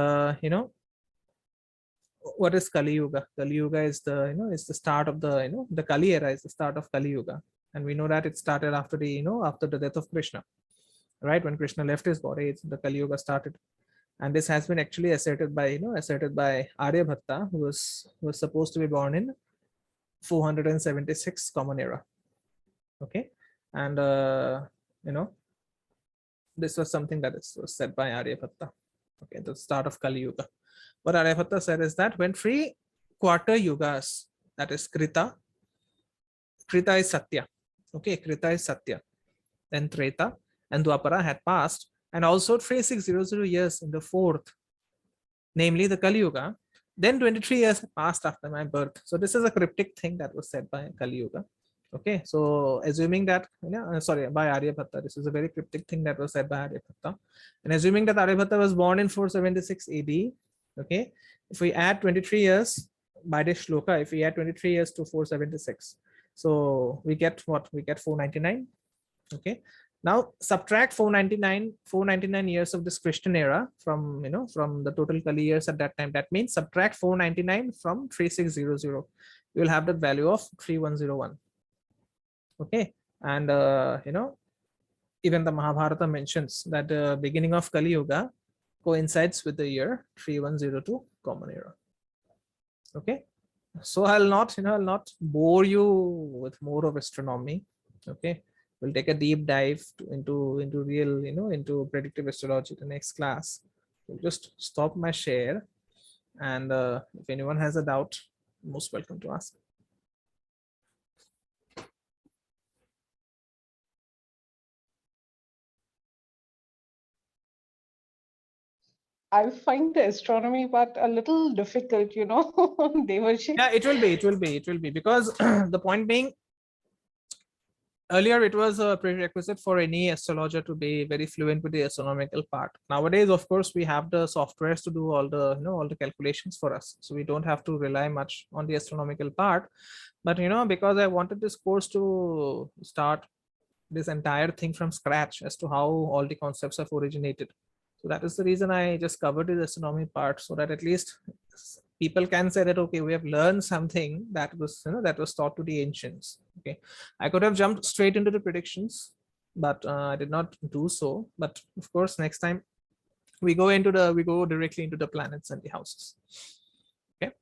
what is Kali Yuga? Kali Yuga is the is the start of the the Kali era is the start of Kali Yuga, and we know that it started after the after the death of Krishna, right? When Krishna left his body, the Kali Yuga started, and this has been actually asserted by asserted by Aryabhatta, who was supposed to be born in 476 Common Era. Okay, and this was something that was said by Aryabhatta. Okay, the start of Kali Yuga. What Aryabhatta said is that when 3 quarter yugas, that is Krita is Satya. Okay, Krita is Satya. Then Treta and Dwapara had passed, and also 3600 years in the 4th, namely the Kali Yuga. Then 23 years passed after my birth. So this is a cryptic thing that was said by Kali Yuga. Okay, so assuming that, sorry, by Aryabhatta, this is a very cryptic thing that was said by Aryabhatta. And assuming that Aryabhatta was born in 476 AD, okay, if we add 23 years by this shloka, if we add 23 years to 476, so we get what? We get 499. Okay, now subtract 499 years of this Christian era from from the total Kali years at that time. That means subtract 499 from 3600. You will have the value of 3101. Okay, and even the Mahabharata mentions that the beginning of Kali Yuga coincides with the year 3102 Common Era. Okay, so I'll not bore you with more of astronomy. Okay, we'll take a deep dive into real into predictive astrology the next class. We'll just stop my share, and if anyone has a doubt, most welcome to ask. I find the astronomy part a little difficult, you know, Devarshi. Yeah, it will be because the point being, earlier it was a prerequisite for any astrologer to be very fluent with the astronomical part. Nowadays, of course, we have the softwares to do all the, all the calculations for us, so we don't have to rely much on the astronomical part. But because I wanted this course to start this entire thing from scratch as to how all the concepts have originated, so that is the reason I just covered the astronomy part, so that at least people can say that, okay, we have learned something that was, that was taught to the ancients. Okay, I could have jumped straight into the predictions, but I did not do so. But of course, next time we go directly into the planets and the houses. Okay.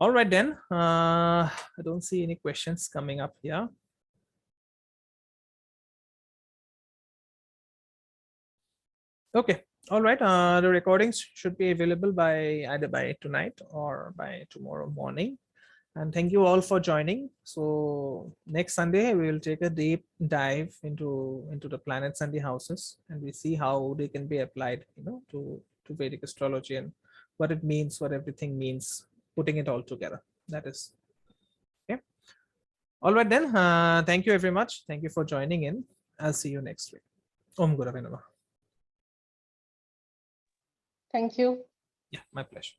All right then. I don't see any questions coming up here. Okay. All right. The recordings should be available by either by tonight or by tomorrow morning. And thank you all for joining. So next Sunday we will take a deep dive into the planets and the houses, and we see how they can be applied, to Vedic astrology and what it means, what everything means, putting it all together. That is okay. All right then. Thank you very much. Thank you for joining in. I'll see you next week. Om Gurave Namah. Thank you. Yeah, my pleasure.